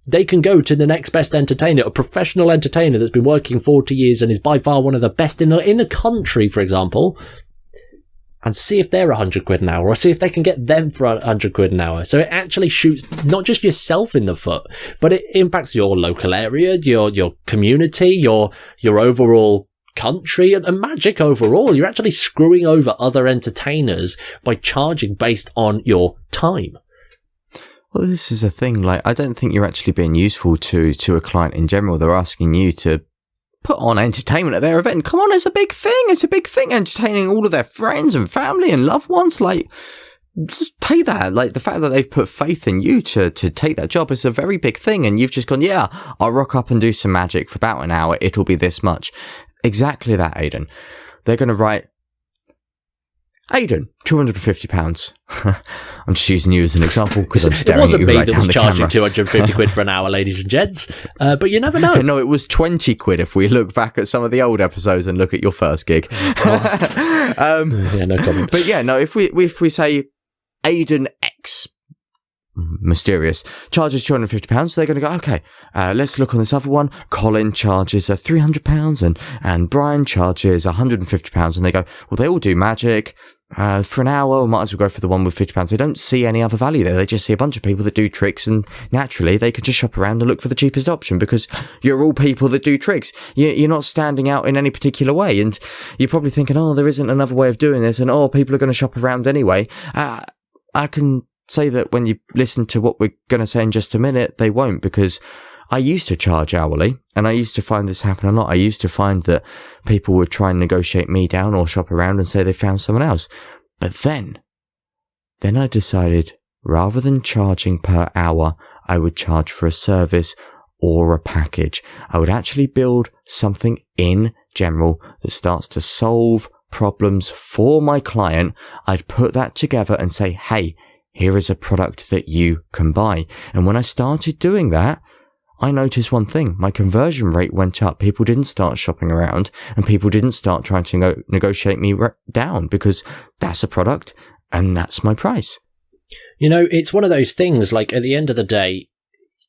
they can go to the next best entertainer, a professional entertainer that's been working 40 years and is by far one of the best in the country, for example, and see if they're 100 quid an hour, or see if they can get them for 100 quid an hour. So it actually shoots not just yourself in the foot, but it impacts your local area, your community, your overall country, and magic overall. You're actually screwing over other entertainers by charging based on your time. Well, this is a thing. Like, I don't think you're actually being useful to a client in general. They're asking you to put on entertainment at their event. Come on, it's a big thing. It's a big thing. Entertaining all of their friends and family and loved ones. Like, just take that. Like, the fact that they've put faith in you to take that job is a very big thing. And you've just gone, yeah, I'll rock up and do some magic for about an hour. It'll be this much. Exactly that, Aidan. They're going to write, Aidan, £250. I'm just using you as an example because I'm staring at you right down the camera. It wasn't me that was charging 250 quid for an hour, ladies and gents. But you never know. No, it was 20 quid if we look back at some of the old episodes and look at your first gig. Yeah, no comment. But yeah, no, if we say Aidan X, mysterious, charges £250, they're going to go, okay, let's look on this other one. Colin charges £300 and Brian charges £150. And they go, well, they all do magic. For an hour, we might as well go for the one with £50. They don't see any other value there. They just see a bunch of people that do tricks, and naturally they could just shop around and look for the cheapest option because you're all people that do tricks. You're not standing out in any particular way, and you're probably thinking, oh, there isn't another way of doing this, and oh, people are going to shop around anyway. I can say that when you listen to what we're going to say in just a minute, they won't, because I used to charge hourly, and I used to find this happen a lot. I used to find that people would try and negotiate me down or shop around and say they found someone else. But then I decided, rather than charging per hour, I would charge for a service or a package. I would actually build something in general that starts to solve problems for my client. I'd put that together and say, hey, here is a product that you can buy. And when I started doing that, I noticed one thing. My conversion rate went up. People didn't start shopping around, and people didn't start trying to negotiate me down, because that's a product and that's my price. You know, it's one of those things, like, at the end of the day,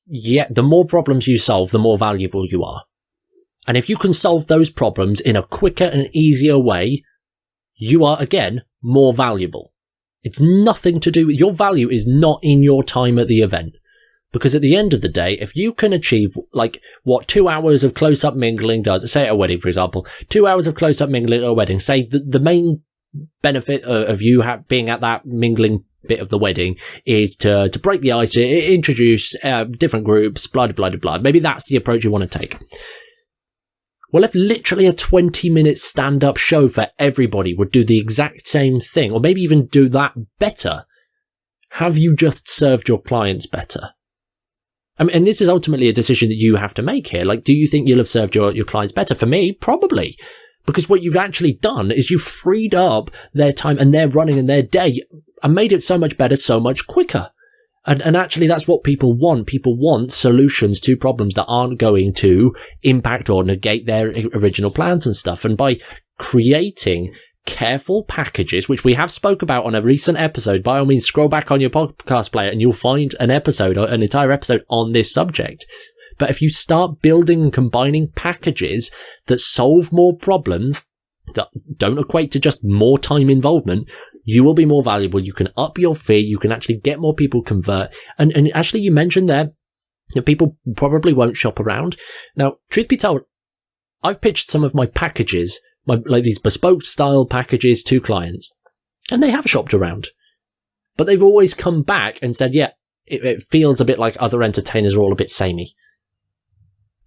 yeah, the more problems you solve, the more valuable you are. And if you can solve those problems in a quicker and easier way, you are, again, more valuable. It's nothing to do with your value is not in your time at the event. Because at the end of the day, if you can achieve, like, what 2 hours of close-up mingling does, say at a wedding, for example, 2 hours of close-up mingling at a wedding, say the main benefit of you being at that mingling bit of the wedding is to break the ice, introduce different groups, blah, blah, blah, blah. Maybe that's the approach you want to take. Well, if literally a 20-minute stand-up show for everybody would do the exact same thing, or maybe even do that better, have you just served your clients better? I mean, and this is ultimately a decision that you have to make here. Like, do you think you'll have served your clients better? For me, probably. Because what you've actually done is you've freed up their time and their running and their day and made it so much better, so much quicker. And actually, that's what people want. People want solutions to problems that aren't going to impact or negate their original plans and stuff. And by creating careful packages, which we have spoke about on a recent episode, by all means, scroll back on your podcast player and you'll find an entire episode on this subject. But if you start building and combining packages that solve more problems, that don't equate to just more time involvement, you will be more valuable. You can up your fee. You can actually get more people convert. And actually, you mentioned there that people probably won't shop around. Now, truth be told, I've pitched some of my packages, like these bespoke style packages, to clients, and they have shopped around. But they've always come back and said, yeah, it feels a bit like other entertainers are all a bit samey.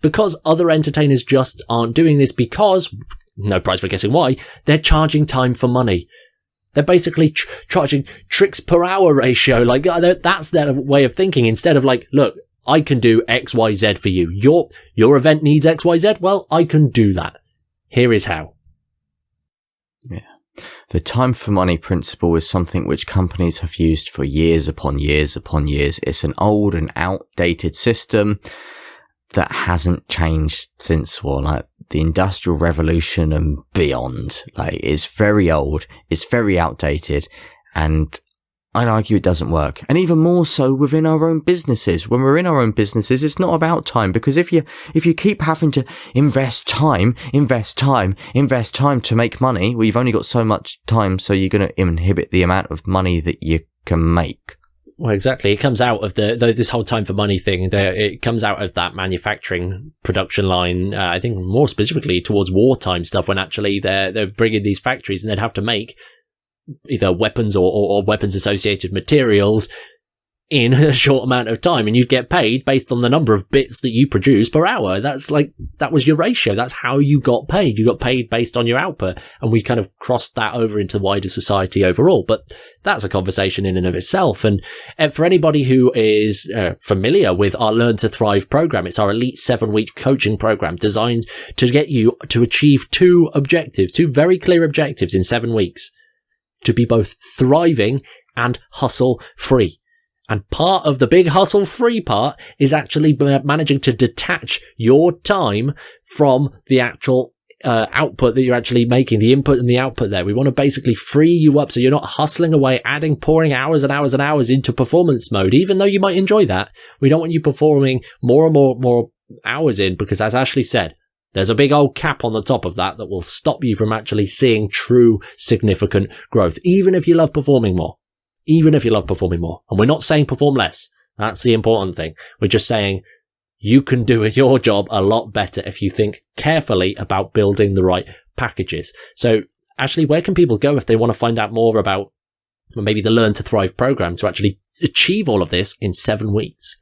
Because other entertainers just aren't doing this, because, no prize for guessing why, they're charging time for money. They're basically charging tricks per hour ratio. Like, that's their way of thinking, instead of like, look, I can do X, Y, Z for you. Your event needs X, Y, Z. Well, I can do that. Here is how. Yeah. The time for money principle is something which companies have used for years upon years upon years. It's an old and outdated system that hasn't changed since, well, like the Industrial Revolution and beyond. Like, it's very old, it's very outdated, and I'd argue it doesn't work. And even more so within our own businesses. When we're in our own businesses, it's not about time, because if you keep having to invest time to make money, well, you've only got so much time, so you're going to inhibit the amount of money that you can make. Well, exactly. It comes out of this whole time for money thing. It comes out of that manufacturing production line. I think more specifically towards wartime stuff, when actually they're bringing these factories and they'd have to make either weapons or weapons associated materials in a short amount of time, and you'd get paid based on the number of bits that you produce per hour. That was your ratio. That's how you got paid. You got paid based on your output, and we kind of crossed that over into wider society overall. But that's a conversation in and of itself. And for anybody who is familiar with our Learn to Thrive program, it's our elite 7-week coaching program designed to get you to achieve two very clear objectives in 7 weeks, to be both thriving and hustle free. And part of the big hustle free part is actually managing to detach your time from the actual output that you're actually making, the input and the output there. We want to basically free you up so you're not hustling away, pouring hours and hours and hours into performance mode, even though you might enjoy that. We don't want you performing more and more hours in, because as Ashley said, there's a big old cap on the top of that will stop you from actually seeing true significant growth, even if you love performing more. And we're not saying perform less. That's the important thing. We're just saying you can do your job a lot better if you think carefully about building the right packages. So, Ashley, where can people go if they want to find out more about maybe the Learn to Thrive program to actually achieve all of this in 7 weeks?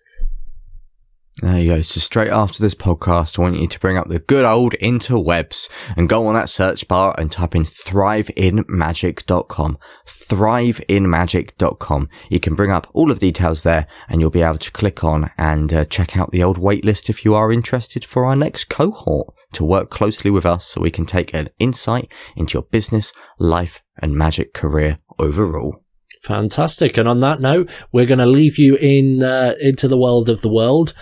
There you go. So straight after this podcast, I want you to bring up the good old interwebs and go on that search bar and type in thriveinmagic.com. Thriveinmagic.com. You can bring up all of the details there, and you'll be able to click on and check out the old waitlist if you are interested for our next cohort to work closely with us so we can take an insight into your business, life, and magic career overall. Fantastic. And on that note, we're going to leave you into the world of the world.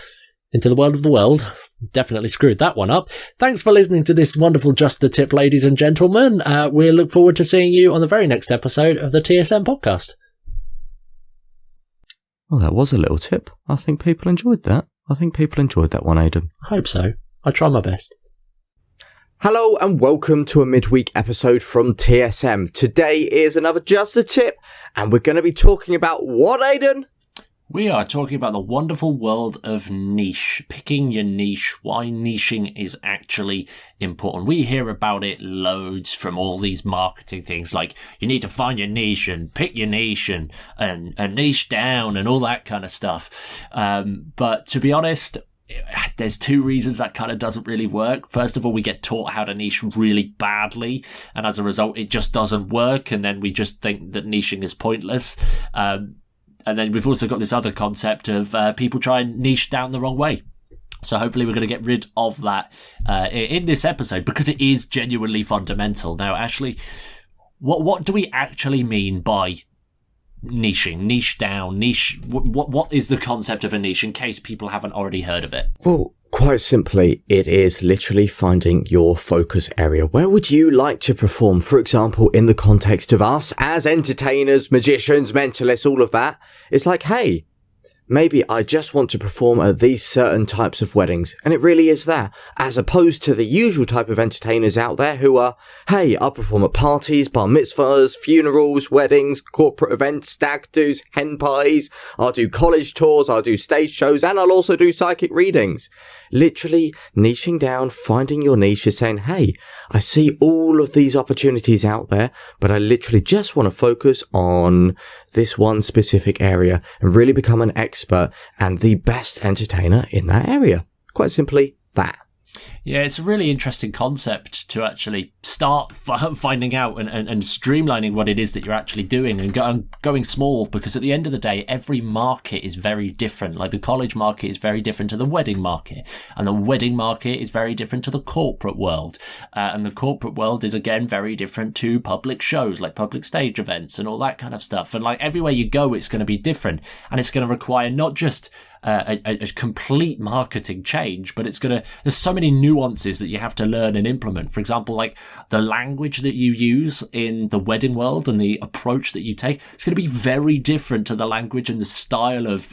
Definitely screwed that one up. Thanks for listening to this wonderful Just the Tip, ladies and gentlemen. We look forward to seeing you on the very next episode of the TSM podcast. Well, that was a little tip. I think people enjoyed that. One, Aidan. I hope so. I try my best. Hello and welcome to a midweek episode from TSM. Today is another Just a Tip, and we're going to be talking about what, Aidan? We are talking about the wonderful world of niche, picking your niche, why niching is actually important. We hear about it loads from all these marketing things, like you need to find your niche and pick your niche and niche down and all that kind of stuff. But to be honest, there's two reasons that kind of doesn't really work. First of all, we get taught how to niche really badly, and as a result, it just doesn't work, and then we just think that niching is pointless. And then we've also got this other concept of people try and niche down the wrong way. So hopefully we're going to get rid of that in this episode, because it is genuinely fundamental. Now, Ashley, what do we actually mean by niching, niche down, niche? What is the concept of a niche, in case people haven't already heard of it? Well, quite simply, it is literally finding your focus area. Where would you like to perform? For example, in the context of us as entertainers, magicians, mentalists, all of that, it's like, hey, maybe I just want to perform at these certain types of weddings, and it really is that, as opposed to the usual type of entertainers out there who are, hey, I'll perform at parties, bar mitzvahs, funerals, weddings, corporate events, stag do's, hen pies, I'll do college tours, I'll do stage shows, and I'll also do psychic readings. Literally niching down, finding your niche is saying, hey, I see all of these opportunities out there, but I literally just want to focus on this one specific area and really become an expert and the best entertainer in that area. Quite simply, that. Yeah, it's a really interesting concept to actually start finding out and streamlining what it is that you're actually doing and going small, because at the end of the day, every market is very different. Like the college market is very different to the wedding market, and the wedding market is very different to the corporate world. And the corporate world is, again, very different to public shows, like public stage events and all that kind of stuff. And like everywhere you go, it's going to be different, and it's going to require not just a complete marketing change, but there's so many nuances that you have to learn and implement. For example, like the language that you use in the wedding world and the approach that you take, it's going to be very different to the language and the style of,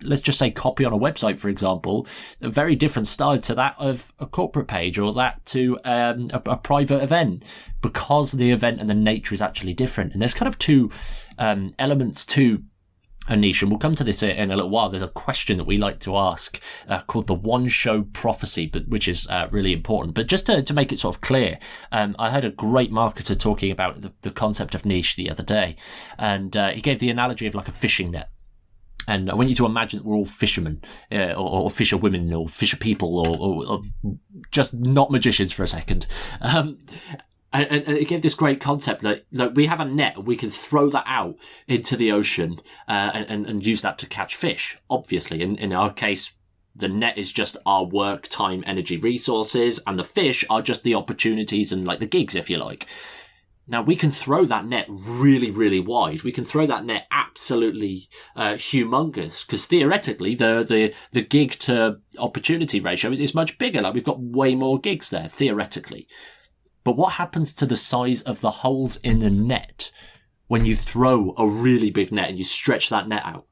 let's just say, copy on a website, for example, a very different style to that of a corporate page or that to a private event, because the event and the nature is actually different. And there's kind of two elements to a niche, and we'll come to this in a little while. There's a question that we like to ask called the one show prophecy, but which is really important. But just to make it sort of clear, I heard a great marketer talking about the concept of niche the other day, and he gave the analogy of like a fishing net. And I want you to imagine that we're all fishermen, or fisher women, or fisher people, or just not magicians for a second. And it gave this great concept that we have a net and we can throw that out into the ocean and use that to catch fish. Obviously, in our case, the net is just our work, time, energy, resources, and the fish are just the opportunities and like the gigs, if you like. Now, we can throw that net really, really wide. We can throw that net absolutely humongous, because theoretically, the gig to opportunity ratio is much bigger. Like, we've got way more gigs there, theoretically. But what happens to the size of the holes in the net when you throw a really big net and you stretch that net out?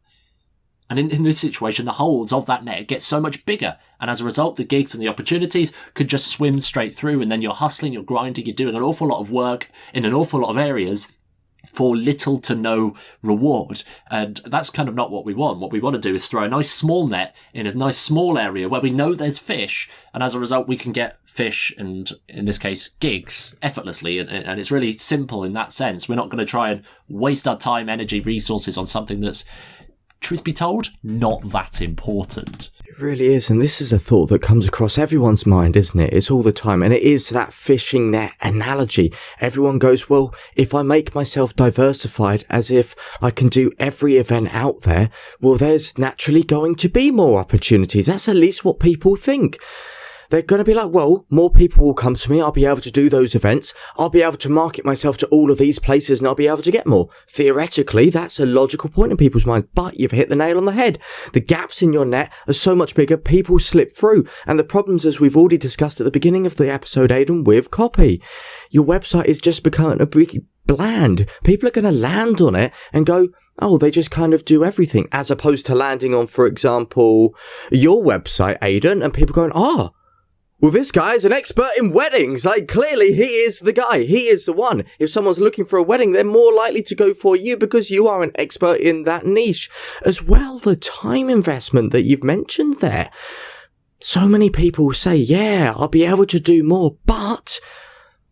And in this situation, the holes of that net get so much bigger. And as a result, the gigs and the opportunities could just swim straight through. And then you're hustling, you're grinding, you're doing an awful lot of work in an awful lot of areas for little to no reward. And that's kind of not what we want. What we want to do is throw a nice small net in a nice small area where we know there's fish. And as a result, we can get fish and, in this case, gigs effortlessly. And it's really simple in that sense. We're not going to try and waste our time, energy, resources on something that's, truth be told, not that important. It really is, and this is a thought that comes across everyone's mind, isn't it? It's all the time, and it is that fishing net analogy. Everyone goes, well, if I make myself diversified as if I can do every event out there, well, there's naturally going to be more opportunities. That's at least what people think. They're going to be like, well, more people will come to me. I'll be able to do those events. I'll be able to market myself to all of these places and I'll be able to get more. Theoretically, that's a logical point in people's minds, but you've hit the nail on the head. The gaps in your net are so much bigger, people slip through. And the problems, as we've already discussed at the beginning of the episode, Aidan, with copy. Your website is just becoming a bit bland. People are going to land on it and go, oh, they just kind of do everything, as opposed to landing on, for example, your website, Aidan, and people going, well, this guy is an expert in weddings. Like, clearly he is the guy. He is the one. If someone's looking for a wedding, they're more likely to go for you because you are an expert in that niche. As well, the time investment that you've mentioned there. So many people say, yeah, I'll be able to do more. But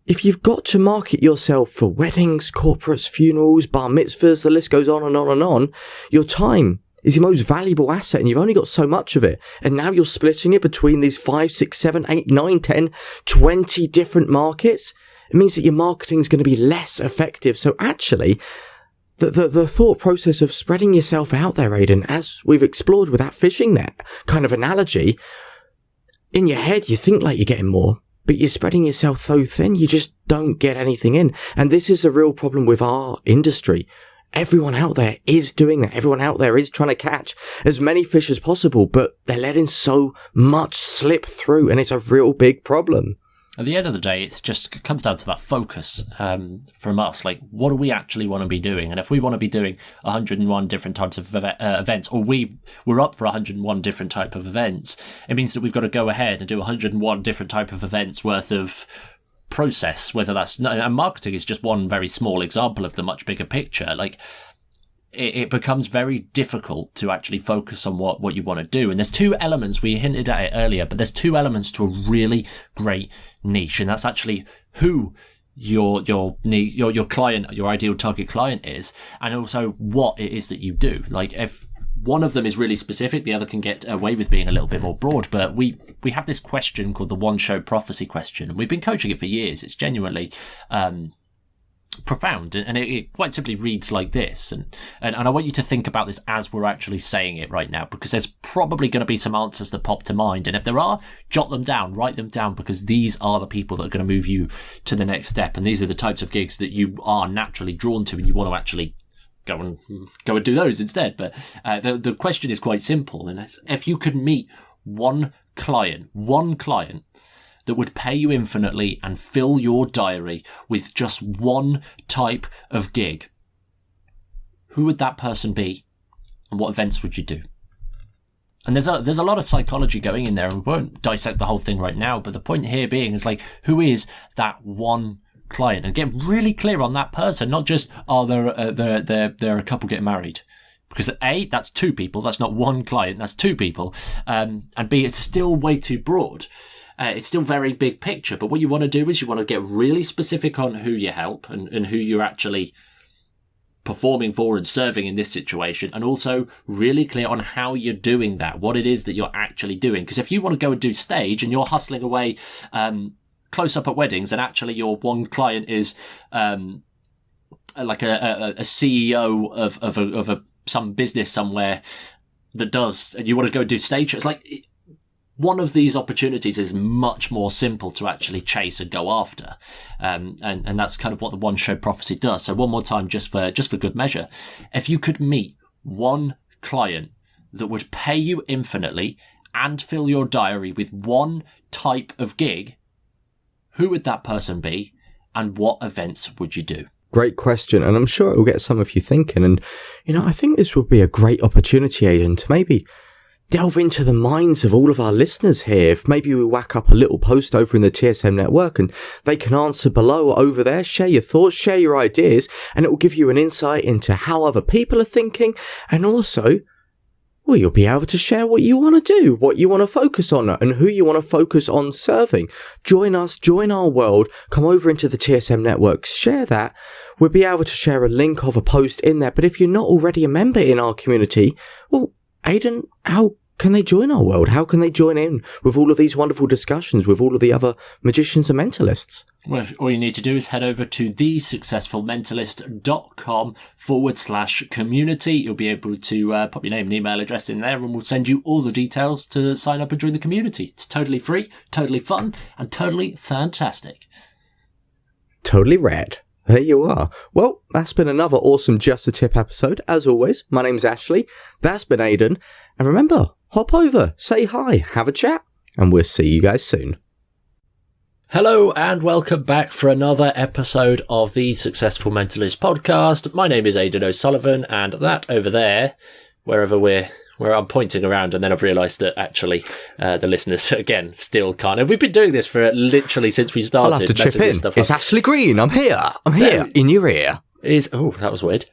if you've got to market yourself for weddings, corporates, funerals, bar mitzvahs, the list goes on and on and on, your time is your most valuable asset and you've only got so much of it. And now you're splitting it between these 5, 6, 7, 8, 9, 10, 20 different markets. It means that your marketing is going to be less effective. So actually, the thought process of spreading yourself out there, Aidan, as we've explored with that fishing net kind of analogy, in your head you think like you're getting more, but you're spreading yourself so thin you just don't get anything in. And this is a real problem with our industry. Everyone out there is doing that. Everyone out there is trying to catch as many fish as possible, but they're letting so much slip through, and it's a real big problem. At the end of the day, it comes down to that focus from us. Like, what do we actually want to be doing? And if we want to be doing 101 different types of events, or we're up for 101 different type of events, it means that we've got to go ahead and do 101 different type of events worth of process, whether that's, and marketing is just one very small example of the much bigger picture. Like, it becomes very difficult to actually focus on what you want to do. And there's two elements, we hinted at it earlier, but there's two elements to a really great niche, and that's actually who your client, your ideal target client is, and also what it is that you do. Like, if one of them is really specific, the other can get away with being a little bit more broad. But we have this question called the one show prophecy question, and we've been coaching it for years. It's genuinely profound, and it quite simply reads like this. And I want you to think about this as we're actually saying it right now, because there's probably going to be some answers that pop to mind. And if there are, jot them down, write them down, because these are the people that are going to move you to the next step. And these are the types of gigs that you are naturally drawn to, and you want to actually go and do those instead. But the question is quite simple, and it's, if you could meet one client that would pay you infinitely and fill your diary with just one type of gig, who would that person be, and what events would you do? And there's a lot of psychology going in there, and we won't dissect the whole thing right now, but the point here being is, like, who is that one client, and get really clear on that person, not just, they're a couple getting married. Because A, that's two people, that's not one client, that's two people. And B, it's still way too broad. It's still very big picture, but what you want to do is you want to get really specific on who you help and who you're actually performing for and serving in this situation, and also really clear on how you're doing that, what it is that you're actually doing. Because if you want to go and do stage and you're hustling away close up at weddings, and actually your one client is like a CEO of some business somewhere that does, and you want to go and do stage, it's like one of these opportunities is much more simple to actually chase and go after. And that's kind of what the one show prophecy does. So one more time, just for good measure, if you could meet one client that would pay you infinitely and fill your diary with one type of gig, who would that person be, and what events would you do? Great question, and I'm sure it will get some of you thinking. And, I think this would be a great opportunity, Aidan, to maybe delve into the minds of all of our listeners here. If maybe we whack up a little post over in the TSM network and they can answer below over there, share your thoughts, share your ideas, and it will give you an insight into how other people are thinking, and also, well, you'll be able to share what you want to do, what you want to focus on, and who you want to focus on serving. Join us, join our world, come over into the TSM network, share that. We'll be able to share a link of a post in there. But if you're not already a member in our community, well, Aidan, how can they join our world? How can they join in with all of these wonderful discussions with all of the other magicians and mentalists? Well, all you need to do is head over to thesuccessfulmentalist.com/community. You'll be able to pop your name and email address in there, and we'll send you all the details to sign up and join the community. It's totally free, totally fun, and totally fantastic. Totally rad. There you are. Well, that's been another awesome Just a Tip episode. As always, my name's Ashley. That's been Aidan. And remember, hop over, say hi, have a chat, and we'll see you guys soon. Hello and welcome back for another episode of the Successful Mentalist podcast. My name is Aidan O'Sullivan, and that over there, where I'm pointing around, and then I've realised that actually the listeners, again, still can't. And we've been doing this for literally since we started. I'll have to chip in. It's Ashley Green. I'm here in your ear. That was weird.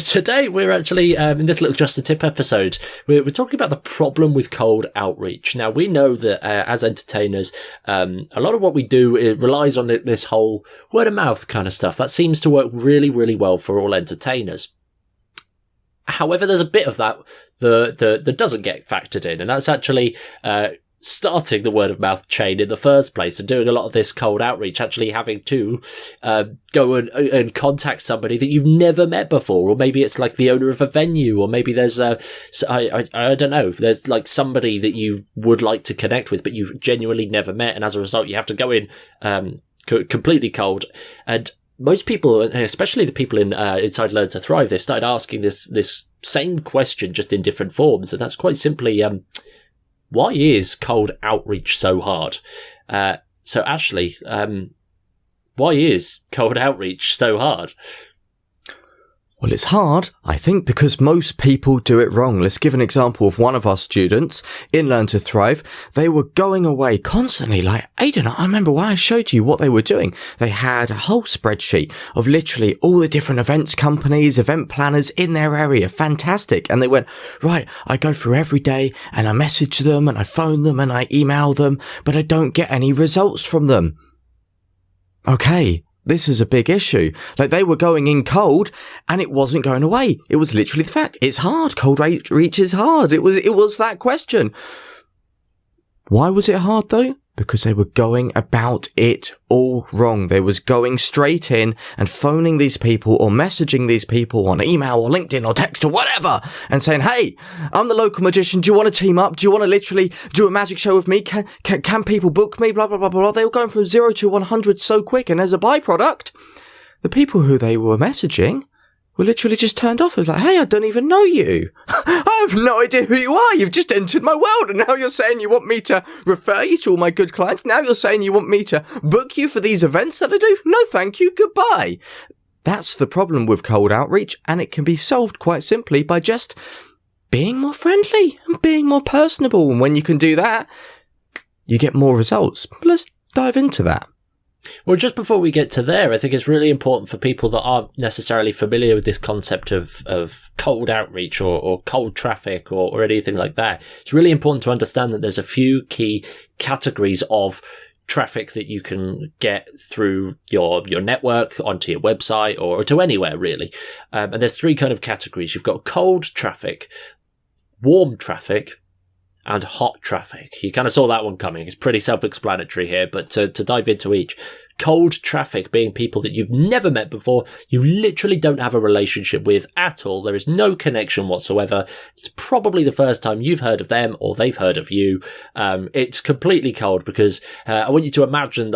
Today we're actually in this little Just a Tip episode, we're talking about the problem with cold outreach. Now, we know that as entertainers, a lot of what we do, it relies on this whole word of mouth kind of stuff. That seems to work really, really well for all entertainers. However, there's a bit of that that doesn't get factored in, and that's actually starting the word of mouth chain in the first place and doing a lot of this cold outreach, actually having to go and contact somebody that you've never met before, or maybe it's like the owner of a venue, or maybe there's I don't know, there's like somebody that you would like to connect with but you've genuinely never met, and as a result you have to go in completely cold. And most people, especially the people inside Learn to Thrive, they started asking this same question just in different forms, and that's quite simply why is cold outreach so hard? So Ashley, why is cold outreach so hard? Well, it's hard, I think, because most people do it wrong. Let's give an example of one of our students in Learn to Thrive. They were going away constantly, like, Aidan, I remember when I showed you what they were doing. They had a whole spreadsheet of literally all the different events companies, event planners in their area. Fantastic. And they went, right, I go through every day and I message them and I phone them and I email them, but I don't get any results from them. Okay. This is a big issue. Like, they were going in cold and it wasn't going away. It was literally the fact. It's hard. Cold outreach is hard. It was that question. Why was it hard though? Because they were going about it all wrong. They was going straight in and phoning these people or messaging these people on email or LinkedIn or text or whatever and saying, hey, I'm the local magician. Do you want to team up? Do you want to literally do a magic show with me? Can people book me? Blah, blah, blah, blah. They were going from 0 to 100 so quick. And as a byproduct, the people who they were messaging were literally just turned off. It was like, hey, I don't even know you. I have no idea who you are. You've just entered my world, and now you're saying you want me to refer you to all my good clients. Now you're saying you want me to book you for these events that I do. No, thank you. Goodbye. That's the problem with cold outreach, and it can be solved quite simply by just being more friendly and being more personable. And when you can do that, you get more results. Let's dive into that. Well, just before we get to there, I think it's really important for people that aren't necessarily familiar with this concept of cold outreach or cold traffic or anything like that. It's really important to understand that there's a few key categories of traffic that you can get through your network onto your website or to anywhere really. And there's three kind of categories. You've got cold traffic, warm traffic, and hot traffic. You kind of saw that one coming. It's pretty self-explanatory here, but to dive into each. Cold traffic being people that you've never met before, you literally don't have a relationship with at all. There is no connection whatsoever. It's probably the first time you've heard of them or they've heard of you. It's completely cold because I want you to imagine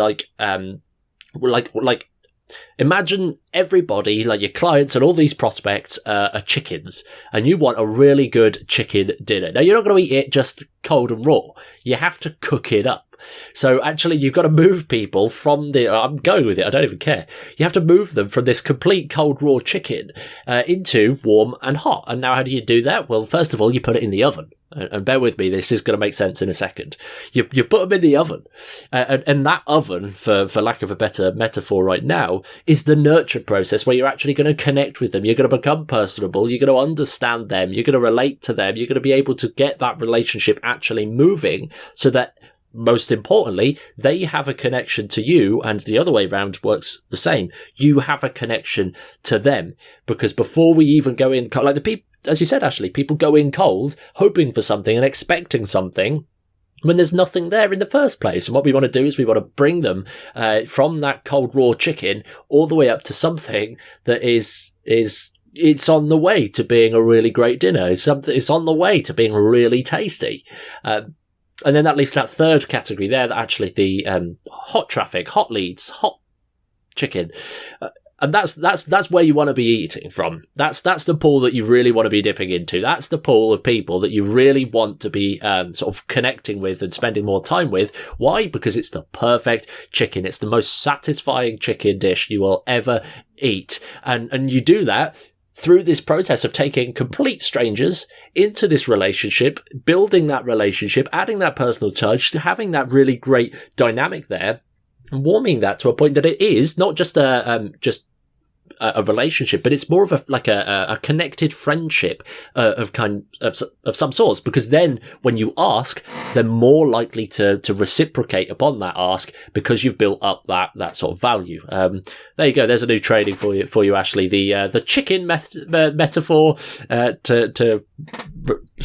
imagine everybody, like your clients and all these prospects are chickens, and you want a really good chicken dinner. Now, you're not going to eat it just cold and raw. You have to cook it up. So actually, you've got to move people from I'm going with it, I don't even care. You have to move them from this complete cold raw chicken into warm and hot. And now how do you do that? Well, first of all, you put it in the oven. And bear with me, this is going to make sense in a second. You put them in the oven. And that oven, for lack of a better metaphor right now, is the nurture process where you're actually going to connect with them. You're going to become personable. You're going to understand them. You're going to relate to them. You're going to be able to get that relationship actually moving so that, most importantly, they have a connection to you, and the other way around works the same. You have a connection to them, because before we even go in, like the people, as you said, Ashley, people go in cold, hoping for something and expecting something when there's nothing there in the first place. And what we want to do is we want to bring them from that cold raw chicken all the way up to something that is it's on the way to being a really great dinner. It's on the way to being really tasty. And then that leaves that third category there, that actually the hot traffic, hot leads, hot chicken. And that's where you want to be eating from. That's the pool that you really want to be dipping into. That's the pool of people that you really want to be sort of connecting with and spending more time with. Why? Because it's the perfect chicken. It's the most satisfying chicken dish you will ever eat. And you do that through this process of taking complete strangers into this relationship, building that relationship, adding that personal touch, having that really great dynamic there, and warming that to a point that it is not just a relationship, but it's more of a connected friendship of some sorts. Because then, when you ask, they're more likely to reciprocate upon that ask because you've built up that sort of value. There you go. There's a new training for you, Ashley. The chicken metaphor to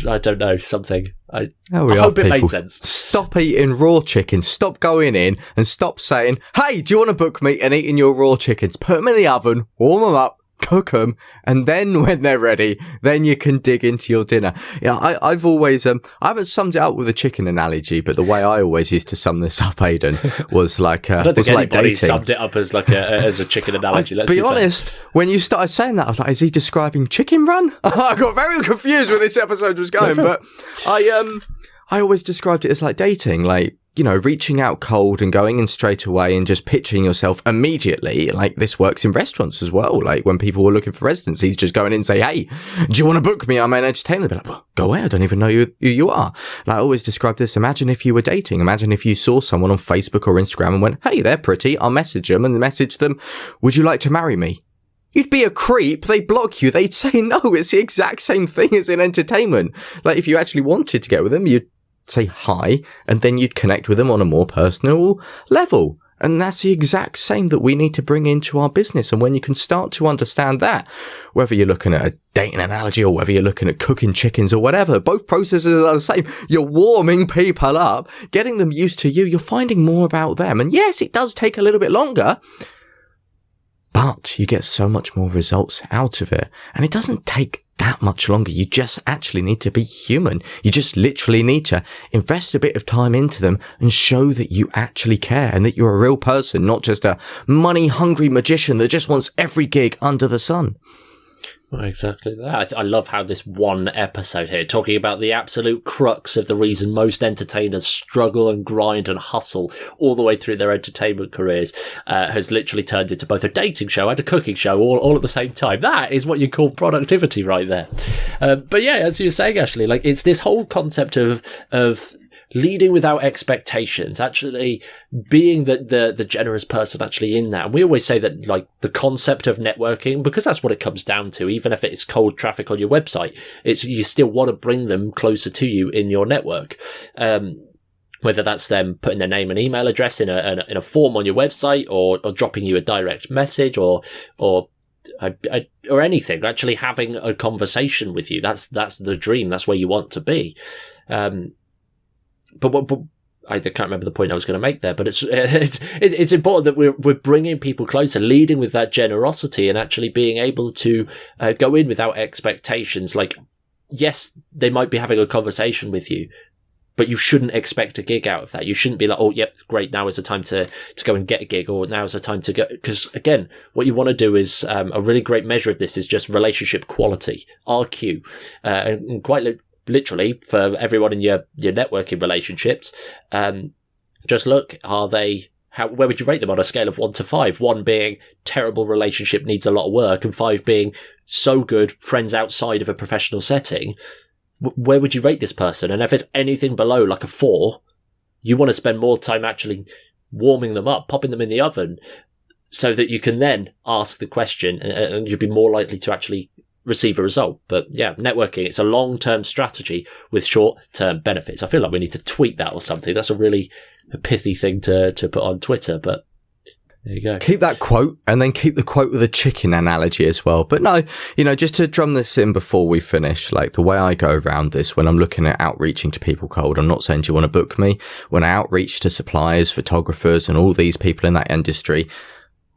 I don't know, something. I hope it made sense. Stop eating raw chicken. Stop going in and stop saying, "Hey, do you want to book me?" and eating your raw chickens. Put them in the oven, warm them up, cook them, and then when they're ready, then you can dig into your dinner. I've always I haven't summed it up with a chicken analogy, but the way I always used to sum this up, Aidan, was like I don't think anybody dating. Summed it up as as a chicken analogy. Let's be honest. When you started saying that, I was like, "Is he describing Chicken Run?" I got very confused where this episode was going, but I always described it as like dating, like, reaching out cold and going in straight away and just pitching yourself immediately. Like, this works in restaurants as well. Like, when people were looking for residencies, just going in and say, "Hey, do you want to book me? I'm an entertainer." They'd be like, "Well, go away. I don't even know who you are." And I always describe this. Imagine if you were dating. Imagine if you saw someone on Facebook or Instagram and went, "Hey, they're pretty. I'll message them," and message them, "Would you like to marry me?" You'd be a creep. They'd block you. They'd say no. It's the exact same thing as in entertainment. Like, if you actually wanted to get with them, you'd say hi, and then you'd connect with them on a more personal level. And that's the exact same that we need to bring into our business. And when you can start to understand that, whether you're looking at a dating analogy or whether you're looking at cooking chickens or whatever, both processes are the same. You're warming people up, getting them used to you. You're finding more about them. And yes, it does take a little bit longer, but you get so much more results out of it. And it doesn't take that much longer. You just actually need to be human. You just literally need to invest a bit of time into them and show that you actually care and that you're a real person, not just a money-hungry magician that just wants every gig under the sun. Well, exactly that. I love how this one episode here, talking about the absolute crux of the reason most entertainers struggle and grind and hustle all the way through their entertainment careers, has literally turned into both a dating show and a cooking show all at the same time. That is what you call productivity right there. But yeah, as you were saying, Ashley, like, it's this whole concept of leading without expectations, actually being the generous person actually in that. And we always say that, like, the concept of networking, because that's what it comes down to, even if it's cold traffic on your website, it's, you still want to bring them closer to you in your network. whether that's them putting their name and email address in a form on your website, or dropping you a direct message, or anything, actually having a conversation with you. That's the dream. That's where you want to be. But I can't remember the point I was going to make there, but it's important that we're bringing people closer, leading with that generosity, and actually being able to go in without expectations. Like, yes, they might be having a conversation with you, but you shouldn't expect a gig out of that. You shouldn't be like, oh, yep, great, now is the time to go and get a gig, or now is the time to go. Because, again, what you want to do is, a really great measure of this is just relationship quality, RQ. And quite literally, for everyone in your networking relationships, just look, where would you rate them on a scale of 1 to 5? 1 being terrible relationship, needs a lot of work, and 5 being so good, friends outside of a professional setting. Where would you rate this person? And if it's anything below like a 4, you want to spend more time actually warming them up, popping them in the oven, so that you can then ask the question, and you'll be more likely to actually receive a result. But yeah, networking, it's a long-term strategy with short-term benefits. I feel like we need to tweet that or something. That's a really pithy thing to put on Twitter, but there you go. Keep that quote, and then keep the quote with a chicken analogy as well. But no, just to drum this in before we finish, like the way I go around this when I'm looking at outreaching to people cold, I'm not saying, do you want to book me? When I outreach to suppliers, photographers, and all these people in that industry,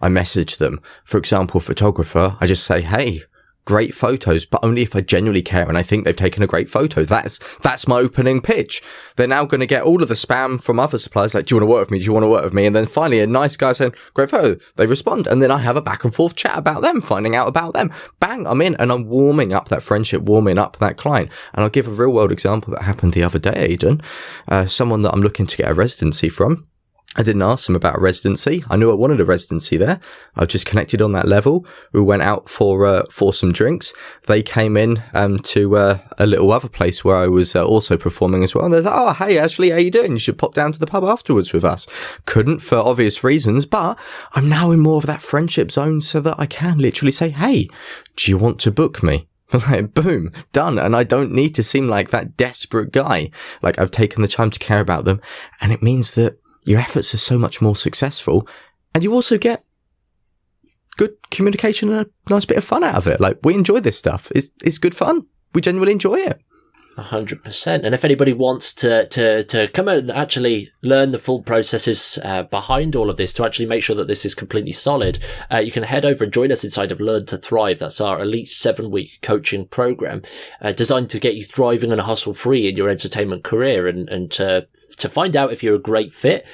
I message them. For example, photographer, I just say, hey, great photos, but only if I genuinely care and I think they've taken a great photo. That's my opening pitch. They're now going to get all of the spam from other suppliers, like, do you want to work with me? Do you want to work with me? And then finally a nice guy saying, great photo. They respond. And then I have a back and forth chat about them, finding out about them. Bang, I'm in, and I'm warming up that friendship, warming up that client. And I'll give a real world example that happened the other day, Aidan. Someone that I'm looking to get a residency from. I didn't ask them about a residency. I knew I wanted a residency there. I just connected on that level. We went out for some drinks. They came in to a little other place where I was also performing as well. And they're like, oh, hey, Ashley, how you doing? You should pop down to the pub afterwards with us. Couldn't for obvious reasons, but I'm now in more of that friendship zone so that I can literally say, hey, do you want to book me? Like, boom, done. And I don't need to seem like that desperate guy. Like, I've taken the time to care about them. And it means that your efforts are so much more successful, and you also get good communication and a nice bit of fun out of it. Like, we enjoy this stuff. It's good fun. We genuinely enjoy it. 100%. And if anybody wants to come and actually learn the full processes behind all of this, to actually make sure that this is completely solid, you can head over and join us inside of Learn to Thrive. That's our elite 7-week coaching program, designed to get you thriving and hustle free in your entertainment career, and to find out if you're a great fit.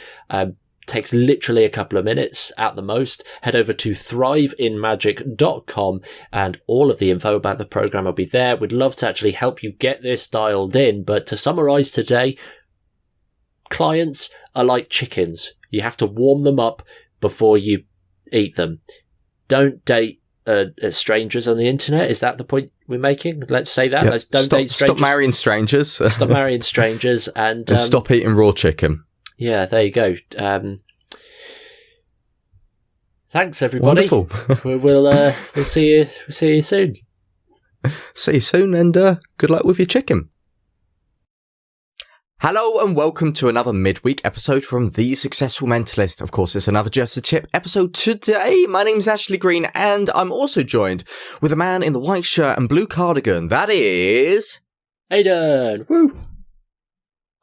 Takes literally a couple of minutes at the most. Head over to thriveinmagic.com, and all of the info about the program will be there. We'd love to actually help you get this dialed in. But to summarize today, clients are like chickens. You have to warm them up before you eat them. Don't date strangers on the internet. Is that the point we're making? Let's say that. Yep. Don't date strangers. Stop marrying strangers. Stop marrying strangers, and stop eating raw chicken. Yeah, there you go. Thanks, everybody. Wonderful. We'll see you soon. See you soon, and good luck with your chicken. Hello and welcome to another midweek episode from The Successful Mentalist. Of course, it's another Just a Tip episode today. My name's Ashley Green, and I'm also joined with a man in the white shirt and blue cardigan. That is... Aidan! Woo!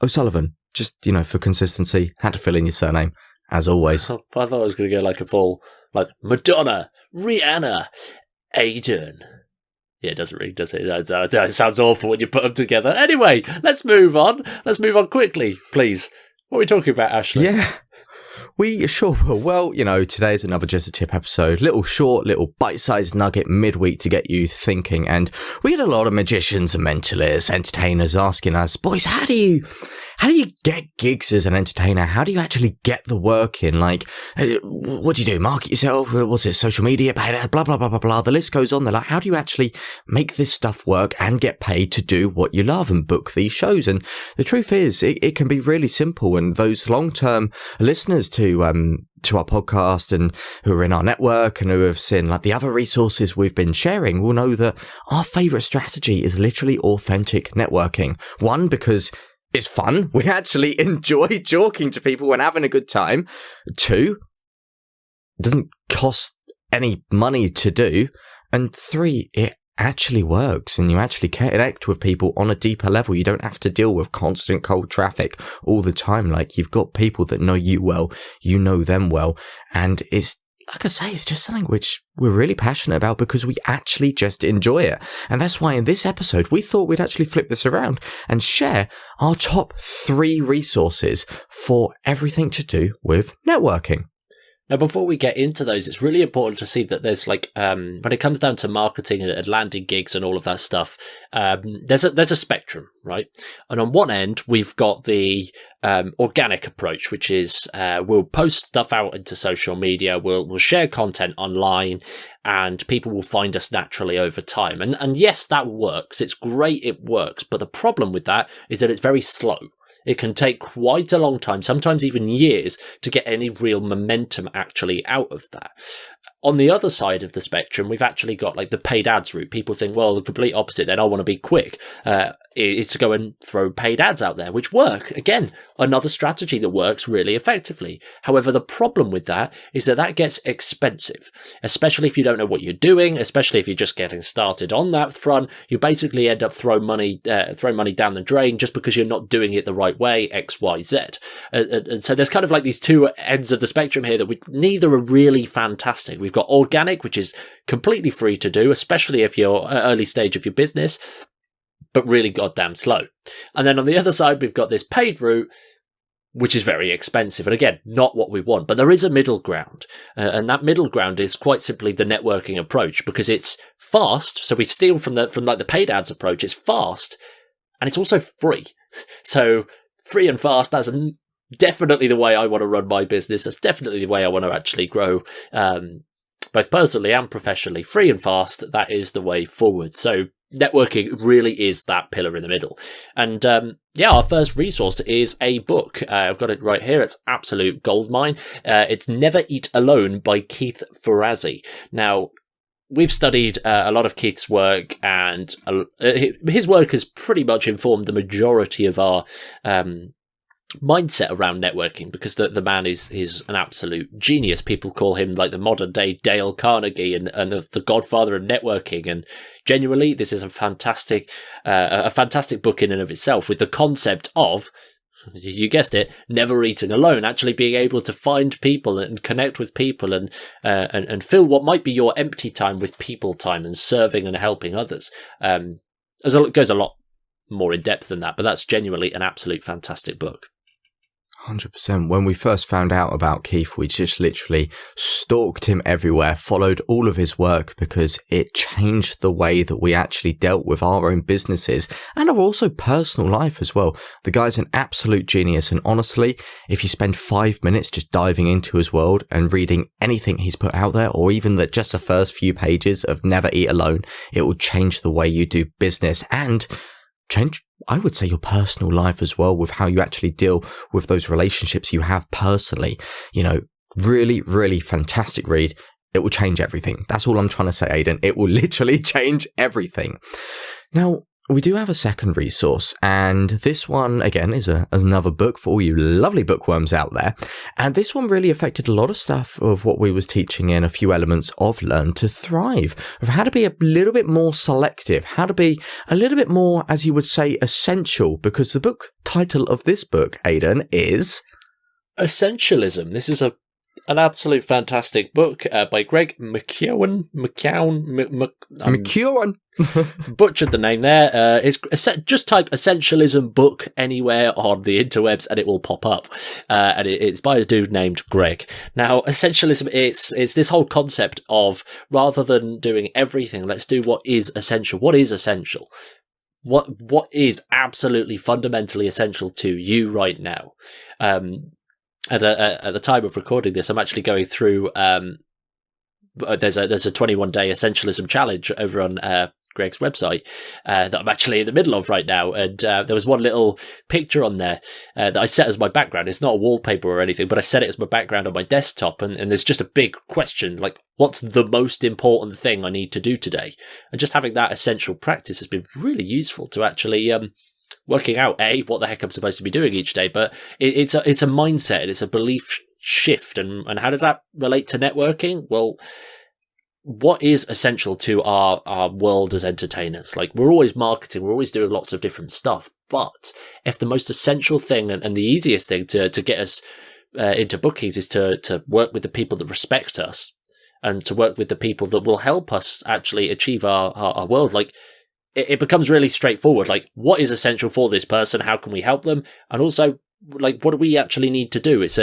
O'Sullivan. Just, for consistency, had to fill in your surname, as always. I thought I was going to go like a full, like, Madonna, Rihanna, Aidan. Yeah, it doesn't ring, does it? That sounds awful when you put them together. Anyway, let's move on. Let's move on quickly, please. What are we talking about, Ashley? Yeah, we sure will. Well, today's another Just a Tip episode. Little short, little bite-sized nugget midweek to get you thinking. And we had a lot of magicians and mentalists, entertainers asking us, boys, how do you get gigs as an entertainer? How do you actually get the work in? Like, what do you do? Market yourself? Was it social media? Blah, blah, blah, blah, blah. The list goes on. They're like, how do you actually make this stuff work and get paid to do what you love and book these shows? And the truth is, it can be really simple. And those long-term listeners to our podcast and who are in our network and who have seen like the other resources we've been sharing will know that our favorite strategy is literally authentic networking. One, because it's fun. We actually enjoy talking to people and having a good time. 2, it doesn't cost any money to do. And 3, it actually works and you actually connect with people on a deeper level. You don't have to deal with constant cold traffic all the time. Like, you've got people that know you well, you know them well, and it's, like I say, it's just something which we're really passionate about because we actually just enjoy it. And that's why in this episode we thought we'd actually flip this around and share our top 3 resources for everything to do with networking. Now, before we get into those, it's really important to see that there's when it comes down to marketing and landing gigs and all of that stuff, there's a spectrum, right? And on one end, we've got the organic approach, which is we'll post stuff out into social media, we'll share content online, and people will find us naturally over time. And yes, that works. It's great, it works. But the problem with that is that it's very slow. It can take quite a long time, sometimes even years, to get any real momentum actually out of that. On the other side of the spectrum, we've actually got the paid ads route. People think, well, the complete opposite, then I want to be quick. Is to go and throw paid ads out there, which work. Again, another strategy that works really effectively. However, the problem with that is that gets expensive, especially if you don't know what you're doing, especially if you're just getting started on that front. You basically end up throwing money down the drain just because you're not doing it the right way, X, Y, Z. And so there's kind of these two ends of the spectrum here that neither are really fantastic. We've got organic, which is completely free to do, especially if you're at early stage of your business, but really goddamn slow. And then on the other side, we've got this paid route, which is very expensive. And again, not what we want, but there is a middle ground. And that middle ground is quite simply the networking approach, because it's fast. So we steal from the paid ads approach. It's fast and it's also free. So free and fast, that's definitely the way I want to run my business. That's definitely the way I want to actually grow, both personally and professionally. Free and fast, that is the way forward. So networking really is that pillar in the middle. And our first resource is a book. I've got it right here. It's absolute goldmine. It's Never Eat Alone by Keith Ferrazzi. Now, we've studied a lot of Keith's work, and his work has pretty much informed the majority of our mindset around networking, because the man is an absolute genius. People call him the modern day Dale Carnegie and the godfather of networking. And genuinely, this is a fantastic book in and of itself, with the concept of, you guessed it, never eating alone, actually being able to find people and connect with people and fill what might be your empty time with people time and serving and helping others. It goes a lot more in depth than that, but that's genuinely an absolute fantastic book. 100%. When we first found out about Keith, we just literally stalked him everywhere, followed all of his work, because it changed the way that we actually dealt with our own businesses and our also personal life as well. The guy's an absolute genius, and honestly, if you spend 5 minutes just diving into his world and reading anything he's put out there, or even just the first few pages of Never Eat Alone, it will change the way you do business and change, I would say, your personal life as well, with how you actually deal with those relationships you have personally. Really, really fantastic read. It will change everything. That's all I'm trying to say, Aidan. It will literally change everything. Now, we do have a second resource, and this one, again, is another book for all you lovely bookworms out there. And this one really affected a lot of stuff of what we was teaching in a few elements of Learn to Thrive, of how to be a little bit more selective, how to be a little bit more, as you would say, essential, because the book title of this book, Aidan, is Essentialism. This is an absolute fantastic book by Greg McKeown. Butchered the name there. Just type Essentialism book anywhere on the interwebs and it will pop up. And it's by a dude named Greg. Now, Essentialism, it's this whole concept of, rather than doing everything, let's do what is essential. What is essential? What is absolutely fundamentally essential to you right now? At the time of recording this, I'm actually going through. There's a 21-day essentialism challenge over on Greg's website that I'm actually in the middle of right now, and there was one little picture on there that I set as my background. It's not a wallpaper or anything, but I set it as my background on my desktop, and there's just a big question, what's the most important thing I need to do today? And just having that essential practice has been really useful to actually working out what the heck I'm supposed to be doing each day, but it's a mindset and it's a belief shift. And how does that relate to networking? Well, what is essential to our world as entertainers? Like, we're always marketing, we're always doing lots of different stuff, but if the most essential thing and the easiest thing to get us into bookings is to work with the people that respect us and to work with the people that will help us actually achieve our world, like, it becomes really straightforward. Like, what is essential for this person? How can we help them? And also, like, what do we actually need to do? It's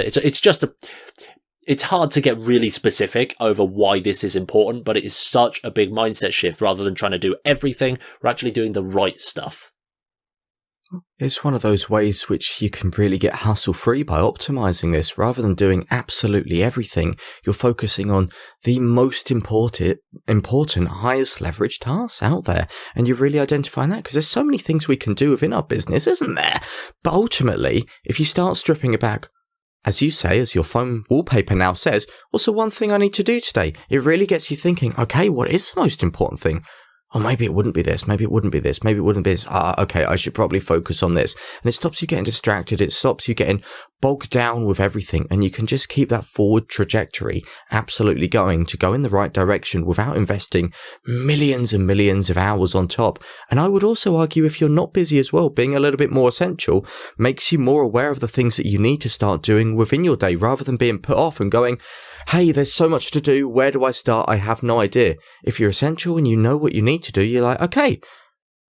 hard to get really specific over why this is important, but it is such a big mindset shift. Rather than trying to do everything, we're actually doing the right stuff. It's one of those ways which you can really get hassle-free by optimizing this. Rather than doing absolutely everything, you're focusing on the most important, highest leverage tasks out there. And you're really identifying that, because there's so many things we can do within our business, isn't there? But ultimately, if you start stripping it back, as you say, as your phone wallpaper now says, what's the one thing I need to do today? It really gets you thinking, okay, what is the most important thing? Oh, maybe it wouldn't be this, maybe it wouldn't be this, maybe it wouldn't be this. Okay, I should probably focus on this. And it stops you getting distracted, it stops you getting bogged down with everything, and you can just keep that forward trajectory absolutely going to go in the right direction without investing millions and millions of hours on top. And I would also argue, if you're not busy as well, being a little bit more essential makes you more aware of the things that you need to start doing within your day, rather than being put off and going, hey, there's so much to do, where do I start? I have no idea. If you're essential and you know what you need to do, you're like, okay,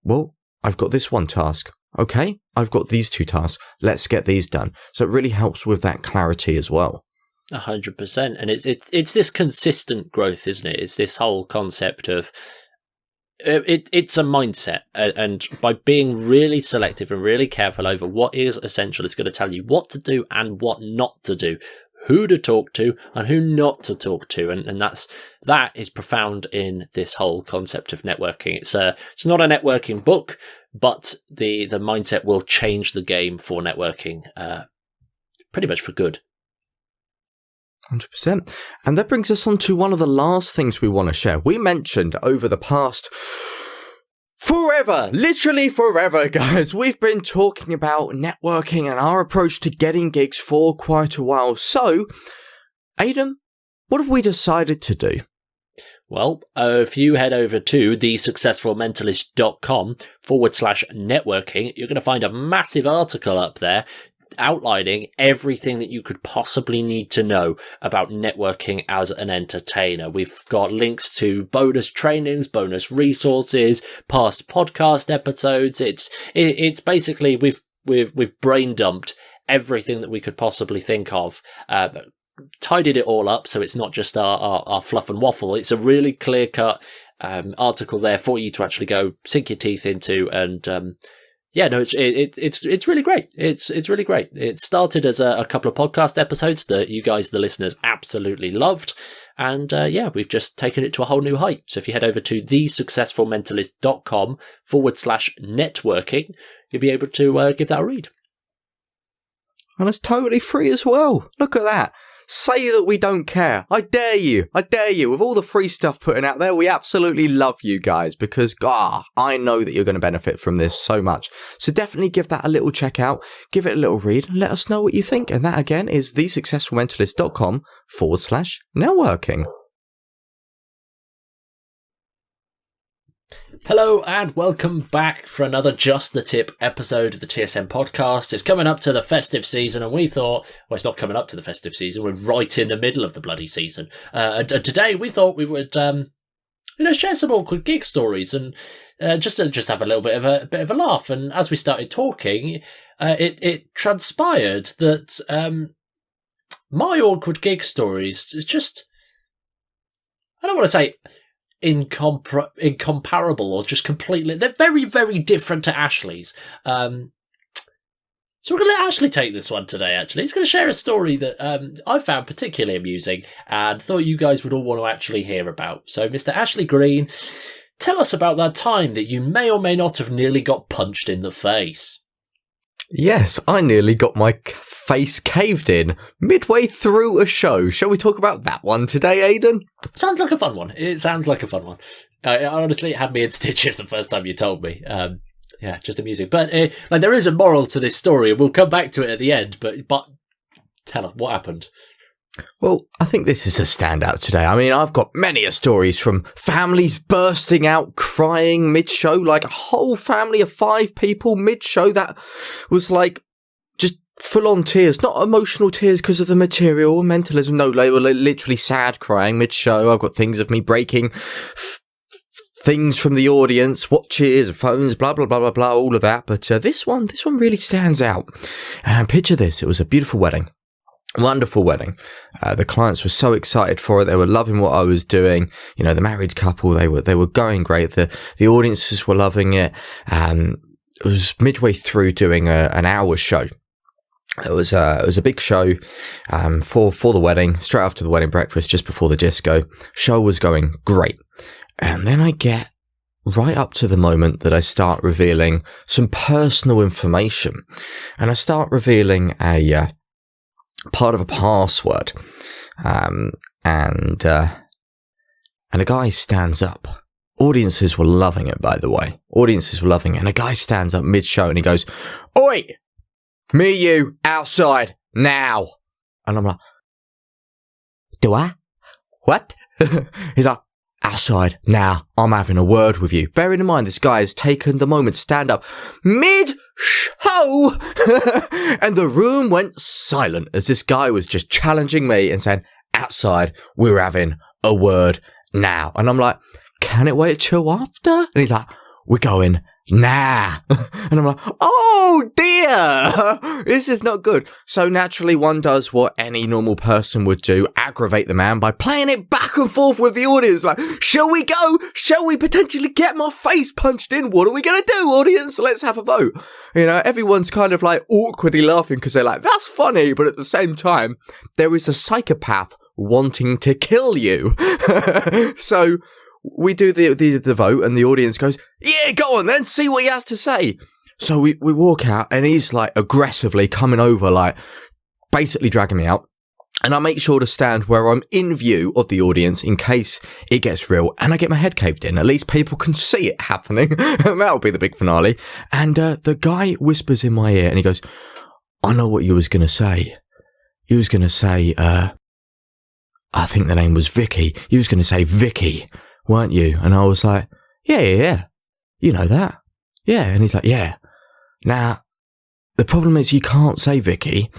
well, I've got this one task. Okay, I've got these two tasks. Let's get these done. So it really helps with that clarity as well. 100%. And it's this consistent growth, isn't it? It's this whole concept of it's a mindset, and by being really selective and really careful over what is essential, it's going to tell you what to do and what not to do, who to talk to and who not to talk to, and that is profound in this whole concept of networking. It's not a networking book, but the mindset will change the game for networking, pretty much for good. 100%. And that brings us on to one of the last things we want to share. We mentioned over the past forever, literally forever, guys, we've been talking about networking and our approach to getting gigs for quite a while. So, Aidan, what have we decided to do? Well, if you head over to thesuccessfulmentalist.com/networking, you're going to find a massive article up there outlining everything that you could possibly need to know about networking as an entertainer. We've got links to bonus trainings, bonus resources, past podcast episodes. It's basically we've brain dumped everything that we could possibly think of, tidied it all up so it's not just our fluff and waffle. It's a really clear-cut article there for you to actually go sink your teeth into, and yeah, no, it's really great. It's really great. It started as a couple of podcast episodes that you guys, the listeners, absolutely loved. And yeah, we've just taken it to a whole new height. So if you head over to thesuccessfulmentalist.com/networking, you'll be able to give that a read. And it's totally free as well. Look at that. Say that we don't care. I dare you. I dare you. With all the free stuff putting out there, we absolutely love you guys, because, I know that you're going to benefit from this so much. So definitely give that a little check out. Give it a little read and let us know what you think. And that, again, is thesuccessfulmentalist.com/networking. Hello and welcome back for another Just the Tip episode of the TSM podcast. It's coming up to the festive season, and we thought, well, it's not coming up to the festive season, we're right in the middle of the bloody season. And today we thought we would, share some awkward gig stories and just have a little bit of a laugh. And as we started talking, it transpired that my awkward gig stories just, I don't want to say incomparable or just completely, they're very, very different to Ashley's. So we're going to let Ashley take this one today, actually. He's going to share a story that I found particularly amusing and thought you guys would all want to actually hear about. So, Mr. Ashley Green, tell us about that time that you may or may not have nearly got punched in the face. Yes, I nearly got my face caved in midway through a show. Shall we talk about that one today, Aidan? Sounds like a fun one. It sounds like a fun one. Honestly, it had me in stitches the first time you told me. Yeah, just amusing. But like, there is a moral to this story, and we'll come back to it at the end. But tell us what happened. Well, I think this is a standout today. I mean, I've got many stories from families bursting out crying mid-show, like a whole family of 5 people mid-show that was like just full-on tears, not emotional tears because of the material or mentalism. No, they were literally sad crying mid-show. I've got things of me breaking things from the audience, watches, phones, blah, blah, blah, blah, blah, all of that. But this one really stands out. And picture this. It was a beautiful wedding. Wonderful wedding. The clients were so excited for it. They were loving what I was doing. You know, the married couple, they were going great. The audiences were loving it. It was midway through doing an hour show. It was a big show for the wedding, straight after the wedding breakfast, just before the disco. Show was going great. And then I get right up to the moment that I start revealing some personal information. And I start revealing a part of a password. And a guy stands up. Audiences were loving it, by the way. Audiences were loving it. And a guy stands up mid-show and he goes, "Oi! Me, you, outside, now." And I'm like, "Do I? What?" He's like, "Outside, now, I'm having a word with you." Bearing in mind, this guy has taken the moment to stand up mid-show, and the room went silent as this guy was just challenging me and saying, "Outside, we're having a word now." And I'm like, "Can it wait till after?" And he's like, "We're going nah." And I'm like, "Oh dear, this is not good." So naturally one does what any normal person would do, aggravate the man by playing it back and forth with the audience, like, "Shall we go? Shall we potentially get my face punched in? What are we going to do, audience? Let's have a vote." You know, everyone's kind of like awkwardly laughing because they're like, "That's funny," but at the same time, there is a psychopath wanting to kill you. So we do the vote and the audience goes, "Yeah, go on then, see what he has to say." So we walk out and he's like aggressively coming over, like basically dragging me out. And I make sure to stand where I'm in view of the audience in case it gets real, and I get my head caved in. At least people can see it happening. And that'll be the big finale. And the guy whispers in my ear and he goes, "I know what you was going to say. You was going to say, I think the name was Vicky. You was going to say Vicky, weren't you?" And I was like, yeah. You know that? Yeah. And he's like, "Yeah. Now, the problem is you can't say Vicky,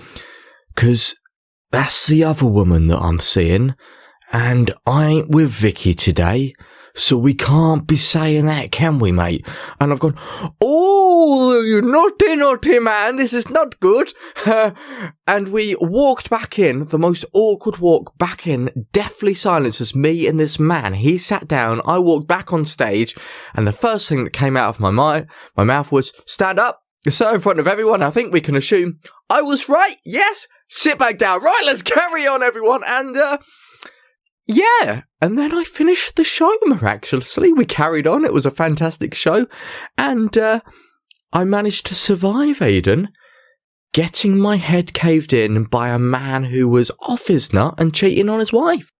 because that's the other woman that I'm seeing, and I ain't with Vicky today, so we can't be saying that, can we, mate?" And I've gone, "Oh, you naughty man, this is not good." And we walked back in, the most awkward walk back in, deathly silence as me and this man. He sat down, I walked back on stage, and the first thing that came out of my mouth was, "Stand up, so in front of everyone, I think we can assume I was right, yes, sit back down, right, let's carry on, everyone." And yeah, and then I finished the show miraculously. We carried on, it was a fantastic show, and I managed to survive, Aidan, getting my head caved in by a man who was off his nut and cheating on his wife.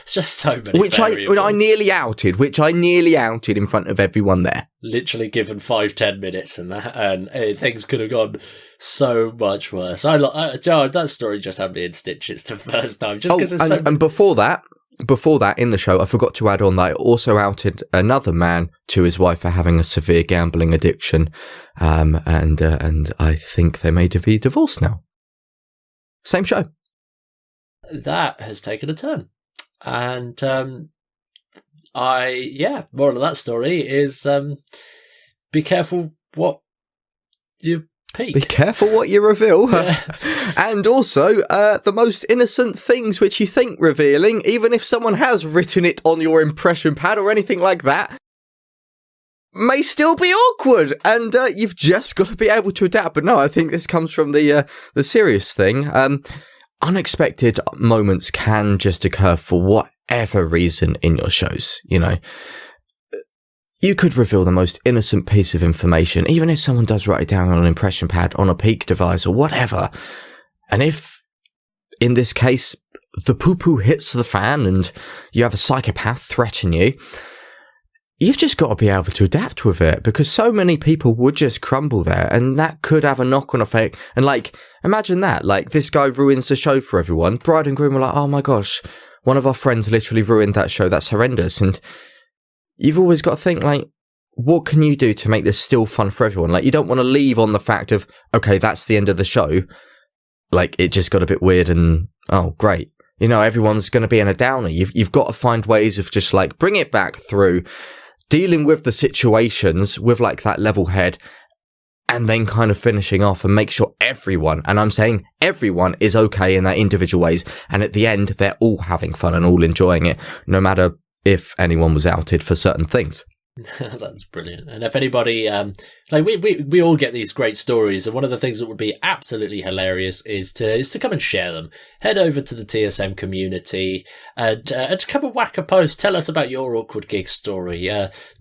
It's just so many which I nearly outed in front of everyone there. Literally given 5-10 minutes and things could have gone so much worse. That story just had me in stitches the first time. Just because and before that, in the show, I forgot to add on that I also outed another man to his wife for having a severe gambling addiction, and I think they may be divorced now. Same show. That has taken a turn. And moral of that story is be careful what you peek. Be careful what you reveal. Yeah. And also, the most innocent things which you think revealing, even if someone has written it on your impression pad or anything like that, may still be awkward, and you've just got to be able to adapt. But no, I think this comes from the serious thing. Unexpected moments can just occur for whatever reason in your shows, you know. You could reveal the most innocent piece of information, even if someone does write it down on an impression pad, on a peak device or whatever. And if, in this case, the poo-poo hits the fan and you have a psychopath threaten you, you've just got to be able to adapt with it, because so many people would just crumble there, and that could have a knock-on effect. And like, imagine that, like, this guy ruins the show for everyone. Bride and groom were like, oh my gosh, one of our friends literally ruined that show. That's horrendous. And you've always got to think, like, what can you do to make this still fun for everyone? Like, you don't want to leave on the fact of, okay, that's the end of the show. Like, it just got a bit weird and, oh, great. You know, everyone's going to be in a downer. You've got to find ways of just, like, bring it back through, dealing with the situations with, like, that level head, and then kind of finishing off and make sure everyone, and I'm saying everyone, is okay in their individual ways. And at the end, they're all having fun and all enjoying it, no matter if anyone was outed for certain things. That's brilliant. And if anybody, like we all get these great stories, and one of the things that would be absolutely hilarious is to come and share them. Head over to the TSM community and to come and whack a post. Tell us about your awkward gig story.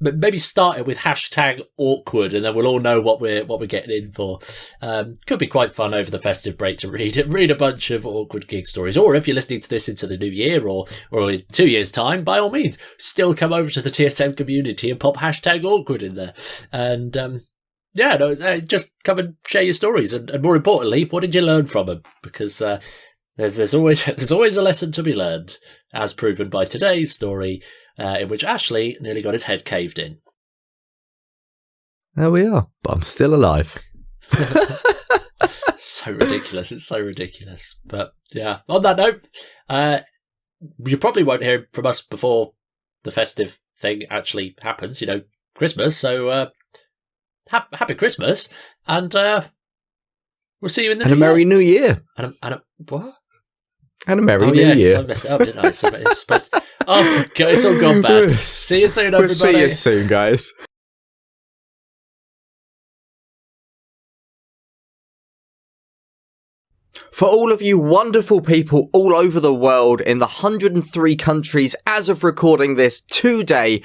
But maybe start it with #awkward, and then we'll all know what we're getting in for. Could be quite fun over the festive break to read a bunch of awkward gig stories. Or if you're listening to this into the new year or in 2 years' time, by all means, still come over to the TSM community and pop #awkward in there. And just come and share your stories, and more importantly, what did you learn from them? Because there's always a lesson to be learned, as proven by today's story, in which Ashley nearly got his head caved in. There we are, but I'm still alive. So ridiculous. It's so ridiculous. But yeah, on that note, you probably won't hear from us before the festive thing actually happens, Christmas. So happy Christmas, and we'll see you in the new year. Merry New Year. And a what? And a Merry New Year. I messed it up, didn't I? So it's supposed to... Oh, God, it's all gone bad. See you soon, everybody. We'll see you soon, guys. For all of you wonderful people all over the world in the 103 countries as of recording this today,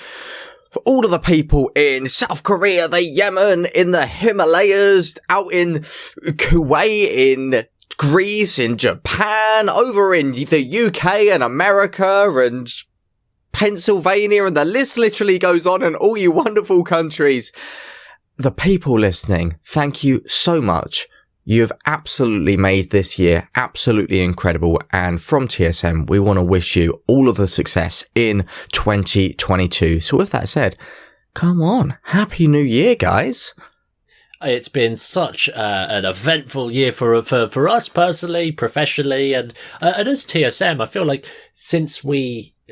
for all of the people in South Korea, the Yemen, in the Himalayas, out in Kuwait, in Greece, in Japan, over in the UK and America and Pennsylvania, and the list literally goes on, and all you wonderful countries. The people listening, thank you so much. You have absolutely made this year absolutely incredible, and from TSM, we want to wish you all of the success in 2022. So with that said, come on, Happy New Year, guys. It's been such an eventful year for us personally, professionally, and as TSM. I feel like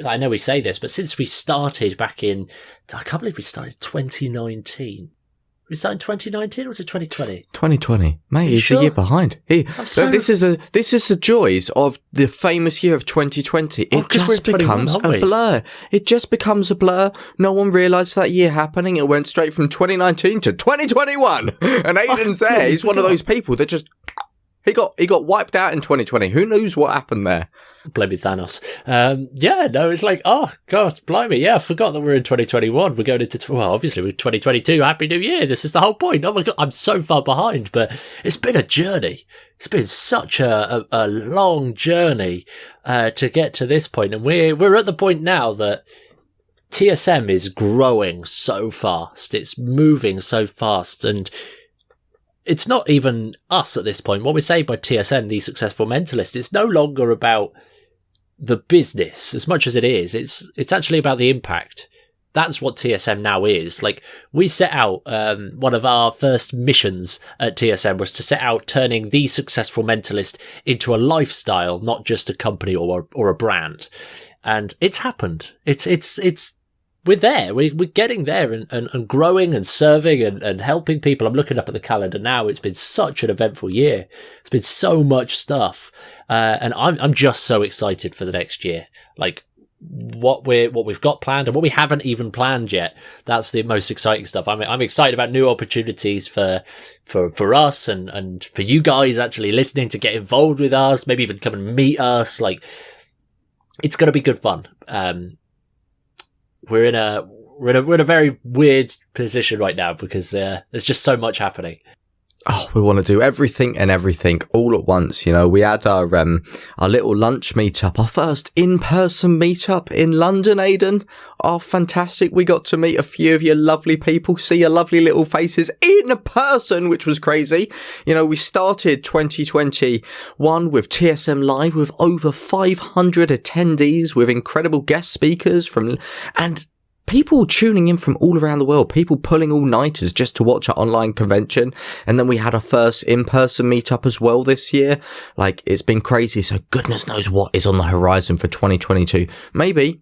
I know we say this, but since we started back in, I can't believe we started 2019. We started in 2019, or was it 2020? 2020. Mate, he's a year behind. This is the joys of the famous year of 2020. It just becomes a blur. It just becomes a blur. No one realised that year happening. It went straight from 2019 to 2021. And Aiden's there. He's one of those people that just... He got wiped out in 2020. Who knows what happened there? Blaming Thanos. It's like, oh, God, blimey. Yeah, I forgot that we're in 2021. We're going into, obviously, we're 2022. Happy New Year. This is the whole point. Oh, my God, I'm so far behind. But it's been a journey. It's been such a long journey to get to this point. And we're at the point now that TSM is growing so fast. It's moving so fast. And it's not even us at this point. What we say by TSM, the successful mentalist, it's no longer about the business as much as it is. It's actually about the impact. That's what TSM now is. Like, we set out, one of our first missions at TSM was to set out turning the successful mentalist into a lifestyle, not just a company or a brand. And it's happened. We're there. We're getting there and growing and serving and helping people. I'm looking up at the calendar now. It's been such an eventful year. It's been so much stuff. And I'm just so excited for the next year. Like, what we've got planned and what we haven't even planned yet. That's the most exciting stuff. I'm excited about new opportunities for us and for you guys actually listening to get involved with us, maybe even come and meet us. Like, it's going to be good fun. We're in a very weird position right now because there's just so much happening. Oh, we want to do everything and everything all at once. You know, we had our little lunch meetup, our first in-person meetup in London, Aidan. Oh, fantastic. We got to meet a few of your lovely people, see your lovely little faces in person, which was crazy. You know, we started 2021 with TSM Live with over 500 attendees, with incredible guest speakers and people tuning in from all around the world, people pulling all-nighters just to watch our online convention. And then we had our first in-person meetup as well this year. Like, it's been crazy. So goodness knows what is on the horizon for 2022. Maybe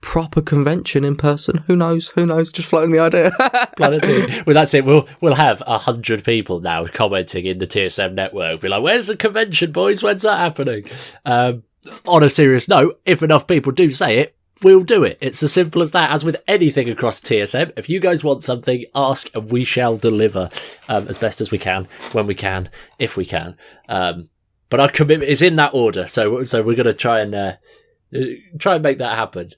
proper convention in person. Who knows? Just floating the idea. Well, that's it. We'll have 100 people now commenting in the TSM network. Be like, where's the convention, boys? When's that happening? On a serious note, if enough people do say it, we'll do it. It's as simple as that. As with anything across TSM, if you guys want something, ask and we shall deliver as best as we can, when we can, if we can. But our commitment is in that order, so we're going to try and make that happen.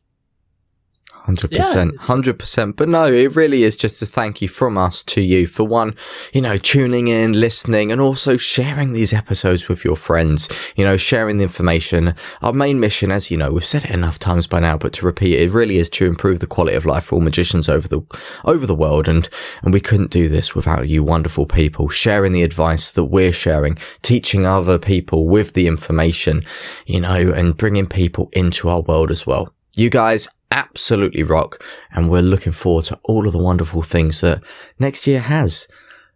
100%, 100%. But no, it really is just a thank you from us to you for one, you know, tuning in, listening, and also sharing these episodes with your friends, you know, sharing the information. Our main mission, as you know, we've said it enough times by now, but to repeat it really is to improve the quality of life for all magicians over the world. And we couldn't do this without you wonderful people sharing the advice that we're sharing, teaching other people with the information, you know, and bringing people into our world as well. You guys absolutely rock, and we're looking forward to all of the wonderful things that next year has,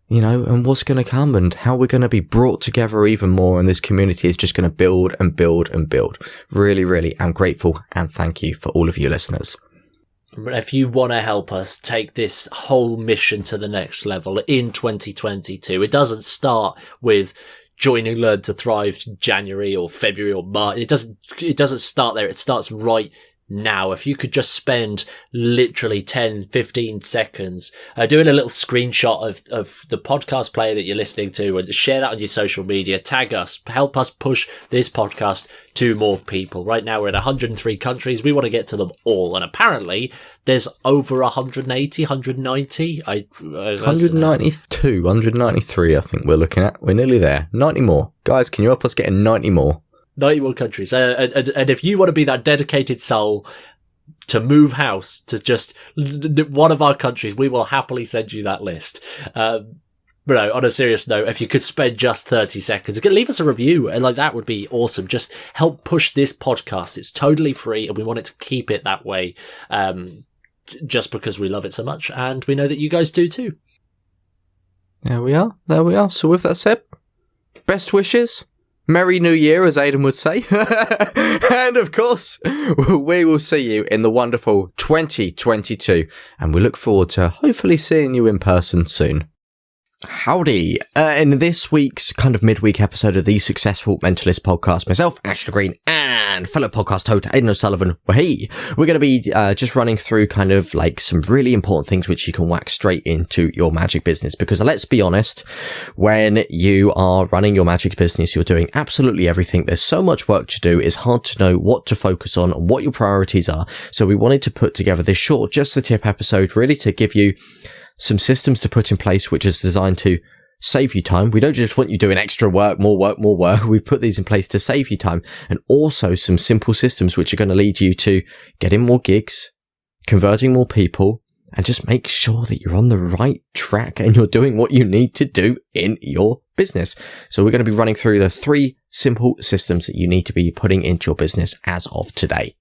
you know, and what's going to come and how we're going to be brought together even more, and this community is just going to build and build and build. Really, really am grateful, and thank you for all of you listeners. If you want to help us take this whole mission to the next level in 2022, it doesn't start with joining Learn to Thrive January or February or March. It doesn't start there. It starts right now. If you could just spend literally 10-15 seconds doing a little screenshot of the podcast player that you're listening to and share that on your social media, tag us, help us push this podcast to more people. Right now we're in 103 countries. We want to get to them all, and apparently there's over 180, 190 192, 193 I think we're looking at. We're nearly there. 90 more. Guys, can you help us get 90 more? 91 countries. And if you want to be that dedicated soul to move house to just one of our countries, we will happily send you that list. But no, on a serious note, if you could spend just 30 seconds, leave us a review, and like that would be awesome. Just help push this podcast. It's totally free, and we wanted to keep it that way, just because we love it so much, and we know that you guys do too. There we are. So with that said, best wishes. Merry New Year, as Aidan would say. And of course, we will see you in the wonderful 2022. And we look forward to hopefully seeing you in person soon. Howdy. In this week's kind of midweek episode of the Successful Mentalist podcast, myself, Ashley Green, and fellow podcast host Aidan O'Sullivan, we're going to be just running through kind of like some really important things which you can whack straight into your magic business. Because let's be honest, when you are running your magic business, you're doing absolutely everything. There's so much work to do. It's hard to know what to focus on and what your priorities are. So we wanted to put together this short, just the tip episode, really to give you some systems to put in place, which is designed to save you time. We don't just want you doing extra work, more work. We've put these in place to save you time, and also some simple systems which are going to lead you to getting more gigs, converting more people, and just make sure that you're on the right track and you're doing what you need to do in your business. So we're going to be running through the 3 simple systems that you need to be putting into your business as of today.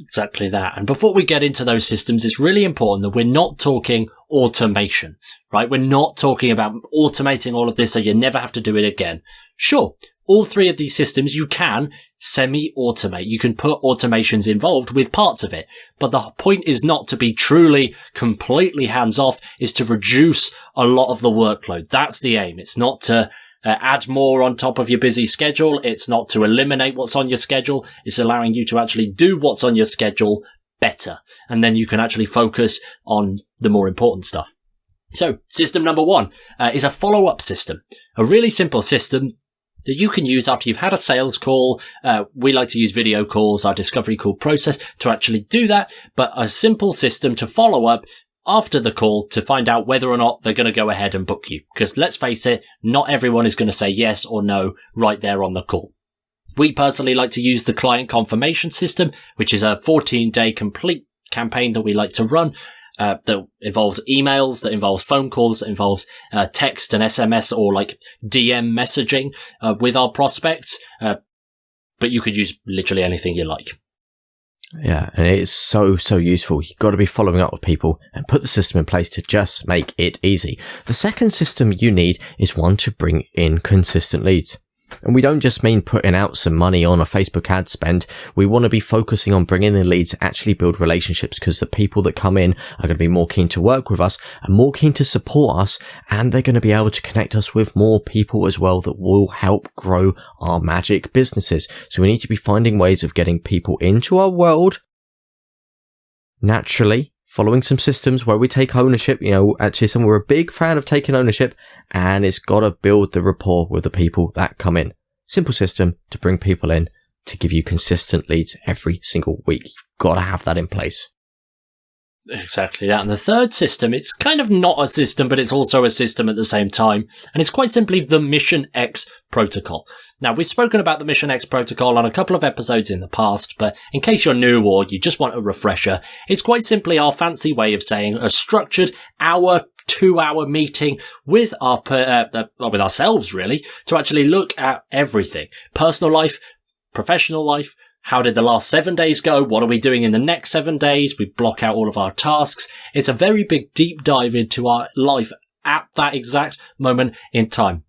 Exactly that. And before we get into those systems, it's really important that we're not talking automation, right? We're not talking about automating all of this so you never have to do it again. Sure, all 3 of these systems you can semi-automate. You can put automations involved with parts of it. But the point is not to be truly, completely hands-off, is to reduce a lot of the workload. That's the aim. It's not to add more on top of your busy schedule. It's not to eliminate what's on your schedule. It's allowing you to actually do what's on your schedule better. And then you can actually focus on the more important stuff. So system number 1 is a follow-up system. A really simple system that you can use after you've had a sales call. We like to use video calls, our discovery call process, to actually do that. But a simple system to follow up after the call to find out whether or not they're going to go ahead and book you. Because let's face it, not everyone is going to say yes or no right there on the call. We personally like to use the client confirmation system, which is a 14-day complete campaign that we like to run. That involves emails, that involves phone calls, that involves text and SMS or like DM messaging with our prospects. But you could use literally anything you like. Yeah, and it's so useful. You've got to be following up with people and put the system in place to just make it easy. The second system you need is one to bring in consistent leads. And we don't just mean putting out some money on a Facebook ad spend. We want to be focusing on bringing in leads to actually build relationships, because the people that come in are going to be more keen to work with us and more keen to support us. And they're going to be able to connect us with more people as well that will help grow our magic businesses. So we need to be finding ways of getting people into our world naturally, following some systems where we take ownership. At TSM, we're a big fan of taking ownership, and it's got to build the rapport with the people that come in. Simple system to bring people in, to give you consistent leads every single week. You've got to have that in place. Exactly that. And the third system, it's kind of not a system, but it's also a system at the same time. And it's quite simply the Mission X protocol. Now, we've spoken about the Mission X protocol on a couple of episodes in the past, but in case you're new or you just want a refresher, it's quite simply our fancy way of saying a structured hour, 2-hour meeting with with ourselves, really, to actually look at everything. Personal life, professional life. How did the last 7 days go? What are we doing in the next 7 days? We block out all of our tasks. It's a very big deep dive into our life at that exact moment in time.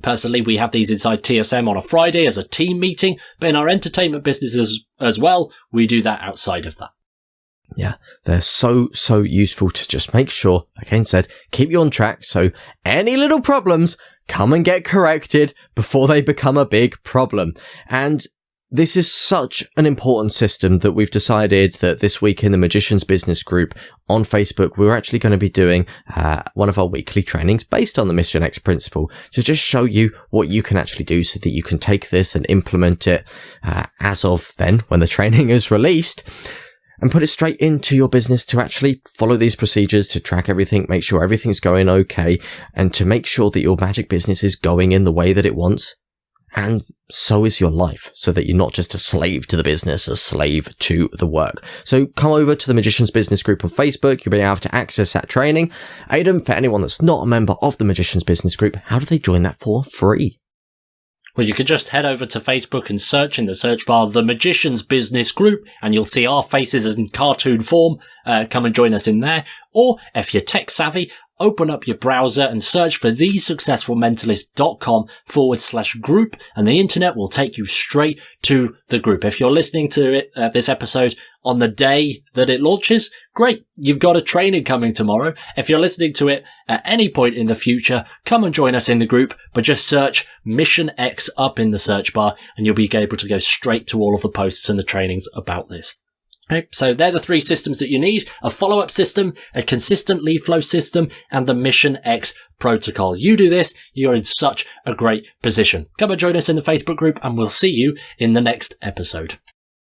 Personally, we have these inside TSM on a Friday as a team meeting, but in our entertainment businesses as well, we do that outside of that. Yeah, they're so useful to just make sure, like Ian said, keep you on track. So any little problems, come and get corrected before they become a big problem. And this is such an important system that we've decided that this week in the Magician's Business Group on Facebook, we're actually going to be doing one of our weekly trainings based on the Mission X principle to just show you what you can actually do so that you can take this and implement it as of then when the training is released, and put it straight into your business to actually follow these procedures, to track everything, make sure everything's going okay, and to make sure that your magic business is going in the way that it wants. And so is your life, so that you're not just a slave to the business, a slave to the work. So come over to the Magician's Business Group on Facebook. You'll be able to access that training. Aidan, for anyone that's not a member of the Magician's Business Group, how do they join that for free? Well, you could just head over to Facebook and search in the search bar, The Magician's Business Group, and you'll see our faces in cartoon form. Come and join us in there. Or, if you're tech savvy, open up your browser and search for thesuccessfulmentalist.com/group, and the internet will take you straight to the group. If you're listening to it, this episode on the day that it launches, great. You've got a training coming tomorrow. If you're listening to it at any point in the future, come and join us in the group, but just search Mission X up in the search bar and you'll be able to go straight to all of the posts and the trainings about this. Okay, so they're the three systems that you need: a follow-up system, a consistent lead flow system, and the Mission X protocol. You do this, you're in such a great position. Come and join us in the Facebook group, and we'll see you in the next episode.